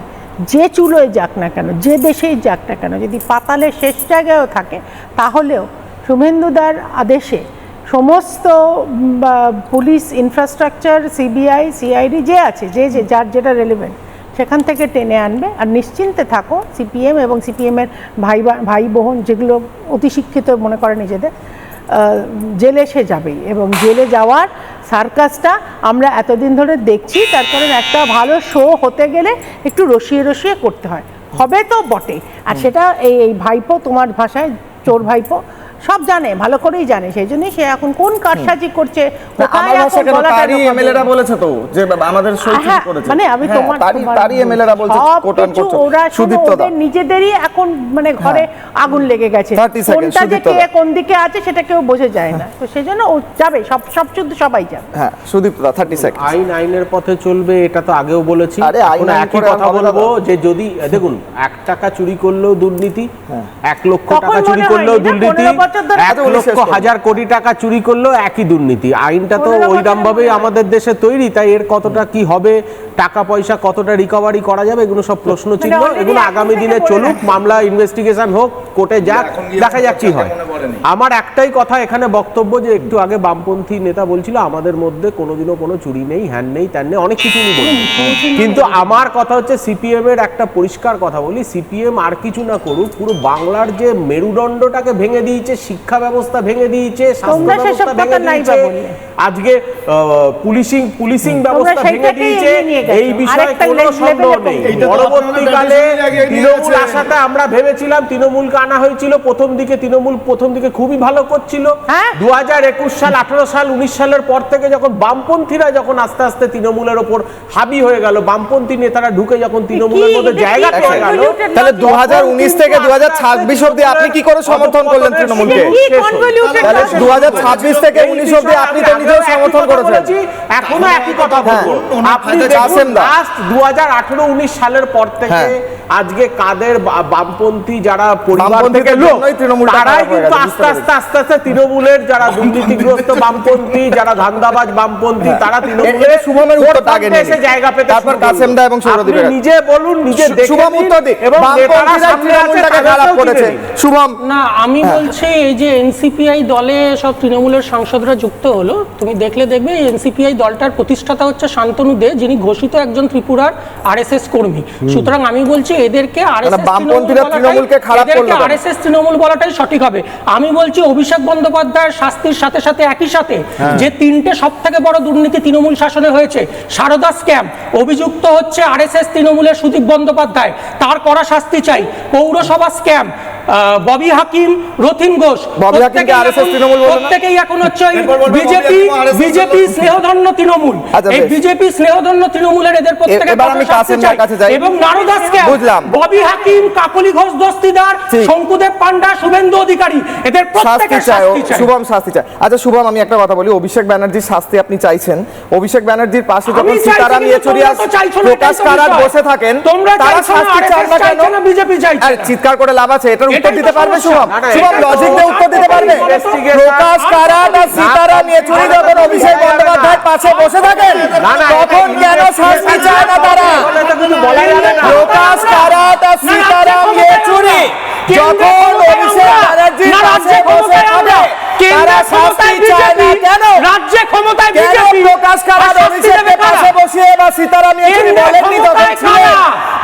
Speaker 10: যে চুলোয় যাক না কেন, যে দেশেই যাক না কেন, যদি পাতালের শেষ জায়গায়ও থাকে, তাহলেও শুভেন্দুদার আদেশে সমস্ত পুলিশ ইনফ্রাস্ট্রাকচার, সিবিআই, সিআইডি যে আছে, যার যেটা রেলেভেন্ট, সেখান থেকে টেনে আনবে। আর নিশ্চিন্তে থাকো, সিপিএম এবং সিপিএমের ভাই বোন যেগুলো অতি শিক্ষিত মনে করে নিজেদের, জেলে সে যাবেই। এবং জেলে যাওয়ার সার্কাসটা আমরা এতদিন ধরে দেখছি। তার কারণ একটা ভালো শো হতে গেলে একটু রসিয়ে করতে হয়, হবে তো বটে। আর সেটা এই ভাইপো, তোমার ভাষায় চোর ভাইপো, সব জানে, ভালো করেই জানে। সেই জন্যই সে এখন কোন কারসাজি করছে,
Speaker 6: বলেছে তো যে আমাদের
Speaker 10: মানে আমি তোমার নিজেদেরই এখন মানে ঘরে আগুন লেগে গেছে, কোনটা যে কে কোন দিকে আছে সেটা কেউ বোঝা যায় না। তো সেজন্য ও যাবে, সব শুদ্ধ সবাই যাবে।
Speaker 6: হ্যাঁ সুদীপ্ত, 30 সেকেন্ড।
Speaker 11: আইন আইনের পথে চলবে, এটা তো আগেও বলেছি। এখন একই কথা বলবো যে যদি দেখুন 1 টাকা চুরি করলেও দুর্নীতি, 1 লক্ষ টাকা চুরি করলেও দুর্নীতি, 1 লক্ষ হাজার কোটি টাকা চুরি করলেও একই দুর্নীতি। আইনটা তো ওইরকম ভাবেই আমাদের দেশে তৈরি, তাই এর কতটা কি হবে, টাকা পয়সা কতটা রিকভারি করা যাবে, এগুলো সব প্রশ্ন চিহ্ন। এগুলো আগামী দিনে চলুক, মামলা ইনভেস্টিগেশন হোক, কোর্টে যাক, দেখা যাক কি হয়। আমার একটাই কথা এখানে বক্তব্য, যে একটু আগে বামপন্থী নেতা বলছিল আমাদের মধ্যে কোনোদিনও কোনো চুরি নেই, হ্যান নেই, ত্যান নেই, অনেক কিছু উনি বলছেন। কিন্তু আমার কথা হচ্ছে সিপিএম এর একটা পরিষ্কার কথা বলি, সিপিএম আর কিছু না করুক, পুরো বাংলার যে মেরুদণ্ডটাকে ভেঙে দিয়েছে, শিক্ষা ব্যবস্থা ভেঙে দিয়েছে, স্বাস্থ্য ব্যবস্থা ভেঙে দিয়েছে, আজকে পুলিশিং ব্যবস্থা ভেঙে দিয়েছে, এই বিষয়ে কোনো সন্দেহ নেই। পরবর্তীকালে তৃণমূল আসাতে আমরা ভেবেছিলাম, তৃণমূলকে আনা হয়েছিল প্রথম দিকে খুবই ভালো করছিল। 2021 সাল, 18 সাল, 19 সালের পর থেকে যখন বামপন্থীরা যখন আস্তে আস্তে তৃণমূলের ওপর হাবি হয়ে গেল, বামপন্থী নেতারা ঢুকে যখন তৃণমূলের মধ্যে জায়গা পেয়ে গেল,
Speaker 6: তাহলে 2019 থেকে 2026 অবধি আপনি কি করে সমর্থন করলেন তৃণমূলকে? 2026 থেকে 19 অবধি আপনি তো নিজেও সমর্থন করেছেন।
Speaker 11: এখনো একই কথা বলবো, আপনি দেখুন লাস্ট 2018-19 সালের পর থেকে আজকে কাদের বামপন্থী যারা পরিবার থেকে লোক, তারাই কিন্তু আস্তে আস্তে তৃণমূলের যারা দুর্নীতিগ্রস্ত বামপন্থী, যারা ধান্দাবাজ বামপন্থী, তারা তৃণমূলের
Speaker 6: শুভমের উত্তরটা আগে নিন,
Speaker 11: এসে জায়গা পেতে
Speaker 6: তারপর কাসেমদা এবং সৌরদীপ
Speaker 11: নিজে বলুন, নিজে দেখে
Speaker 6: শুভম উত্তর দিন।
Speaker 11: এবং নেতারা সামনে আছে,
Speaker 6: খারাপ করেছে শুভম।
Speaker 14: না, আমি বলছি এই যে এনসিপিআই দলে সব তৃণমূলের সাংসদরা যুক্ত হলো, তুমি দেখবে এনসিপিআই দলটার প্রতিষ্ঠাতা হচ্ছে শান্তনু দে, যিনি ঘোষিত একজন ত্রিপুরার আরএসএস কর্মী। সুতরাং আমি বলছি এদেরকে আরএসএস তৃণমূল বলাটাই সঠিক হবে। আমি বলছি অভিষেক বন্দ্যোপাধ্যায়ের শাস্তির সাথে সাথে একই সাথে যে 3টে সবথেকে বড় দুর্নীতি তৃণমূল শাসনে হয়েছে, সারদা স্ক্যাম, অভিযুক্ত হচ্ছে আরএসএস তৃণমূলের সুদীপ বন্দ্যোপাধ্যায়, তার কড়া শাস্তি চাই। পৌরসভা স্ক্যাম, ববি হাকিম, রথিন ঘোষ, প্রত্যেকেই এখন হচ্ছে বিজেপি স্নেহধন্য তৃণমূল। এই বিজেপি স্নেহধন্য তৃণমূলের এদের প্রত্যেকের এবং নারদা স্ক্যাম, ববি হাকিম, কাকলি ঘোষ দস্তিদার, শঙ্কুদেব পান্ডা, শুভেন্দু অধিকারী, এদের প্রত্যেকের শাস্তি চাই।
Speaker 6: শুভম শাস্তি চাই। আচ্ছা শুভম, আমি একটা কথা বলি, অভিষেক ব্যানার্জির শাস্তি আপনি চাইছেন, অভিষেক ব্যানার্জির পাশে যখন সীতারাম ইয়েচুরি প্রকাশ কারাট বসে থাকেন, তারা শাস্তি চান না কেন?
Speaker 14: বিজেপি চাইছে।
Speaker 6: চিৎকার করে লাভ আছে? এটার উত্তর দিতে পারবে শুভম? শুভম লজিক দিয়ে উত্তর দিতে পারবে? প্রকাশ কারাট আর সীতারাম ইয়েচুরি যখন অভিষেক বন্দ্যোপাধ্যায়ের পাশে বসে থাকেন, তখন কেন শাস্তি চায় না তারা? প্রকাশ কারাট আর সীতারাম ইয়েচুরি যখন অভিষেক ব্যানার্জির পাশে বসে থাকে, তারা শাস্তি চায় না কেন?
Speaker 14: রাজ্যে ক্ষমতায়
Speaker 6: কেন প্রকাশ কারাট অভিষেককে পাশে বসিয়ে বা সীতারাম ইয়েচুরি বলেননি তখন ছিলেন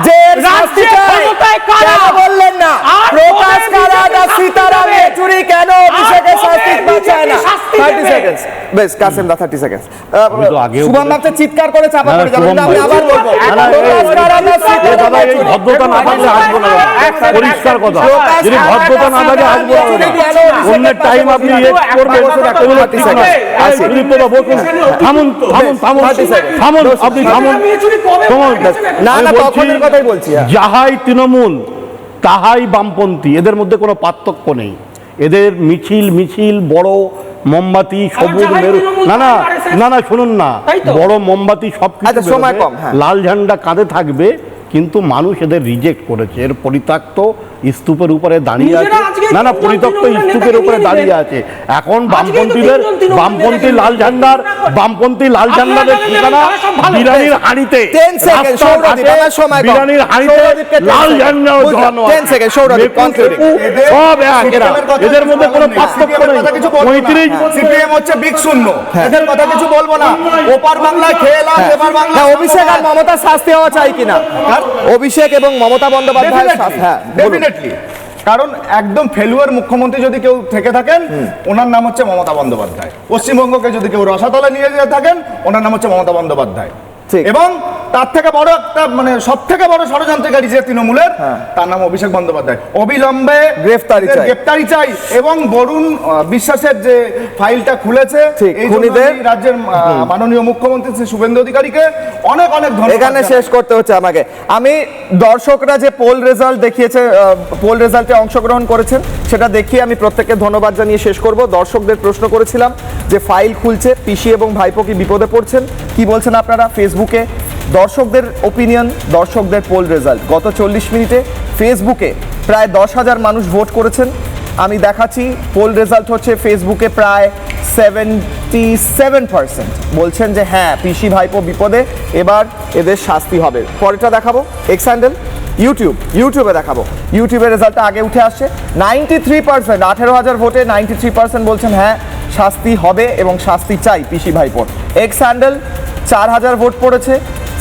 Speaker 6: যে শাস্তি চায়? কেন বললেন না? প্রকাশ কারাট আর সীতারাম ইয়েচুরি কেন অভিষেকের শাস্তি চায় না? 30 সেকেন্ড বেশ, কাসেম দা 30 সেকেন্ড। শুভম ভাবতে চিৎকার করে চাপা পড়ে যাবেন, আমি আবার বলবো প্রকাশ কারাট আর সীতারাম ইয়েচুরি ভদ্রতা না থাকলে আসবো না,
Speaker 12: পরিষ্কার কথা, যদি ভদ্রতা না থাকে আসবো না, অন্যের টাইম আপনি করবেন এগুলো ঠিক না। থামুন থামুন থামুন থামুন, আপনি থামুন।
Speaker 6: না না, তখনের কথাই বলছি।
Speaker 12: যাহাই তৃণমূল তাহাই বামপন্থী, এদের মধ্যে কোনো পার্থক্য নেই। এদের মিছিল বড় মোমবাতি, সবুজ মেরু, না না না না শুনুন না, বড় মোমবাতি সবকিছু, লাল ঝান্ডা কাঁধে থাকবে, কিন্তু মানুষ এদের রিজেক্ট করেছে। এর পরিত্যক্ত স্তূপের উপরে দাঁড়িয়ে আছে, না না পরিত্যক্ত স্তূপের উপরে দাঁড়িয়ে আছে। এখন বামপন্থী লাল ঝান্ডারের ঠিকানা বিরানির হাঁড়িতে, বিরানির হাঁড়িতে লাল ঝান্ডা ঝোলানো আছে। সব এক, এদের মধ্যে কোনো পার্থক্য নেই। 35
Speaker 15: সিপিএম হচ্ছে বিগ শূন্য, এদের কথা কিছু বলবো না। ওপার বাংলায় খেলাম, এবার বাংলা।
Speaker 6: অভিষেক আর মমতার শাস্তি হওয়া চাই কিনা? অভিষেক এবং মমতা বন্দ্যোপাধ্যায়, হ্যাঁ
Speaker 15: ডেফিনেটলি। কারণ একদম ফেলুয়ার মুখ্যমন্ত্রী যদি কেউ থেকে থাকেন, ওনার নাম হচ্ছে মমতা বন্দ্যোপাধ্যায়। পশ্চিমবঙ্গকে যদি কেউ রসাতলে নিয়ে যেতে থাকেন, ওনার নাম হচ্ছে মমতা বন্দ্যোপাধ্যায়। এবং তার থেকে বড় একটা, মানে সব থেকে বড় ষড়যন্ত্রকারী যে তৃণমূলের, তার নাম অভিষেক বন্দ্যোপাধ্যায়। অবিলম্বে গ্রেফতারি চাই। এবং বরুণ বিশ্বাসের যে ফাইলটা খুলেছে এই রাজ্যের মাননীয় মুখ্যমন্ত্রী শ্রী শুভেন্দু অধিকারীকে অনেক ধন্যবাদ।
Speaker 6: এখানে শেষ করতে হচ্ছে আমাকে। আমি দর্শকরা যে পোল রেজাল্ট দেখিয়েছে, পোল রেজাল্টে অংশগ্রহণ করেছেন, সেটা দেখিয়ে আমি প্রত্যেককে ধন্যবাদ জানিয়ে শেষ করব। দর্শকদের প্রশ্ন করেছিলাম যে ফাইল খুলছে, পিসি এবং ভাইপো কি বিপদে পড়ছেন, কি বলছেন আপনারা ফেসবুকে? দর্শকদের ওপিনিয়ন, দর্শকদের পোল রেজাল্ট। গত 40 মিনিটে ফেসবুকে প্রায় 10,000 মানুষ ভোট করেছেন। আমি দেখাচ্ছি পোল রেজাল্ট হচ্ছে ফেসবুকে প্রায় 77% বলছেন যে হ্যাঁ পিসি ভাইপো বিপদে, এবার এদের শাস্তি হবে। পরেরটা দেখাবো, এক্স হ্যান্ডেল ইউটিউবে দেখাবো। ইউটিউবের রেজাল্টটা আগে উঠে আসছে। 93%, 18,000 ভোটে 93% বলছেন হ্যাঁ শাস্তি হবে এবং শাস্তি চাই পিসি ভাইপোর। এক্স হ্যান্ডেল 4,000 ভোট পড়েছে,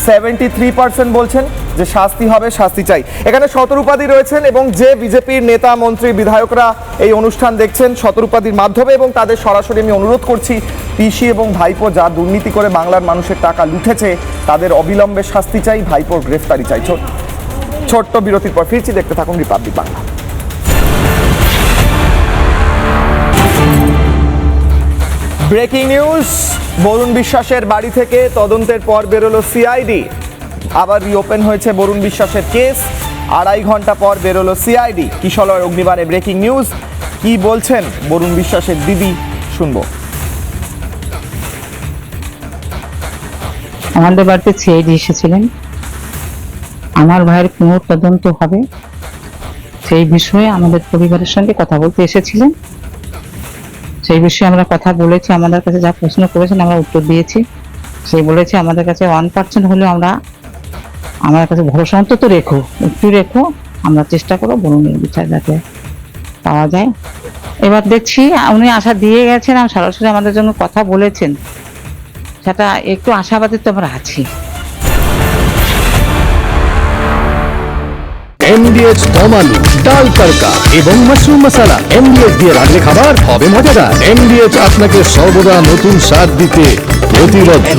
Speaker 6: 73% বলছেন যে শাস্তি হবে, শাস্তি চাই। এখানে শতরূপাদি রয়েছেন এবং যে বিজেপির নেতা মন্ত্রী বিধায়করা এই অনুষ্ঠান দেখছেন শতরূপাদির মাধ্যমে, এবং তাদের সরাসরি আমি অনুরোধ করছি, পিসি এবং ভাইপো যা দুর্নীতি করে বাংলার মানুষের টাকা লুটেছে, তাদের অবিলম্বে শাস্তি চাই, ভাইপোর গ্রেফতারি চাই। ছোট্ট বিরতির পর ফিরছি, দেখতে থাকুন Republic Bangla. Breaking news, Barun বিশ্বাসের বাড়ি থেকে তদন্তের পর বেরোলো সিআইডি। আবার রিওপেন হয়েছে বরুণ বিশ্বাসের কেস, 2.5 ঘন্টা পর বেরোলো সিআইডি। কিশলয় অগ্নিবারে ব্রেকিং নিউজ, কি বলছেন বরুণ বিশ্বাসের দিদি, শুনবো।
Speaker 5: আমাদের বাড়িতে সিআইডি এসেছিলেন, আমার ভাইয়ের পুনঃতদন্ত হবে সেই বিষয়ে আমাদের পরিবারের সঙ্গে কথা বলতে এসেছিলেন। সেই বিষয়ে আমরা কথা বলেছি, আমাদের কাছে যা প্রশ্ন করেছেন আমরা উত্তর দিয়েছি। সেই বলেছে আমাদের কাছে 1% হলেও আমার কাছে ভরসা অন্তত একটু রেখো, আমরা চেষ্টা করবো বরুণের বিচার যাতে পাওয়া যায়। এবার দেখছি উনি আশা দিয়ে গেছেন আর সরাসরি আমাদের জন্য কথা বলেছেন, সেটা একটু আশাবাদী তো আমরা আছি।
Speaker 1: MDH দম আলু, ডাল তড়কা এবং মাশরুম মশলা। MDH দিয়ে রাঁধলে খাবার হবে মজাদার। MDH আপনাকে সর্বদা নতুন স্বাদ দিতে প্রতিবদ্ধ।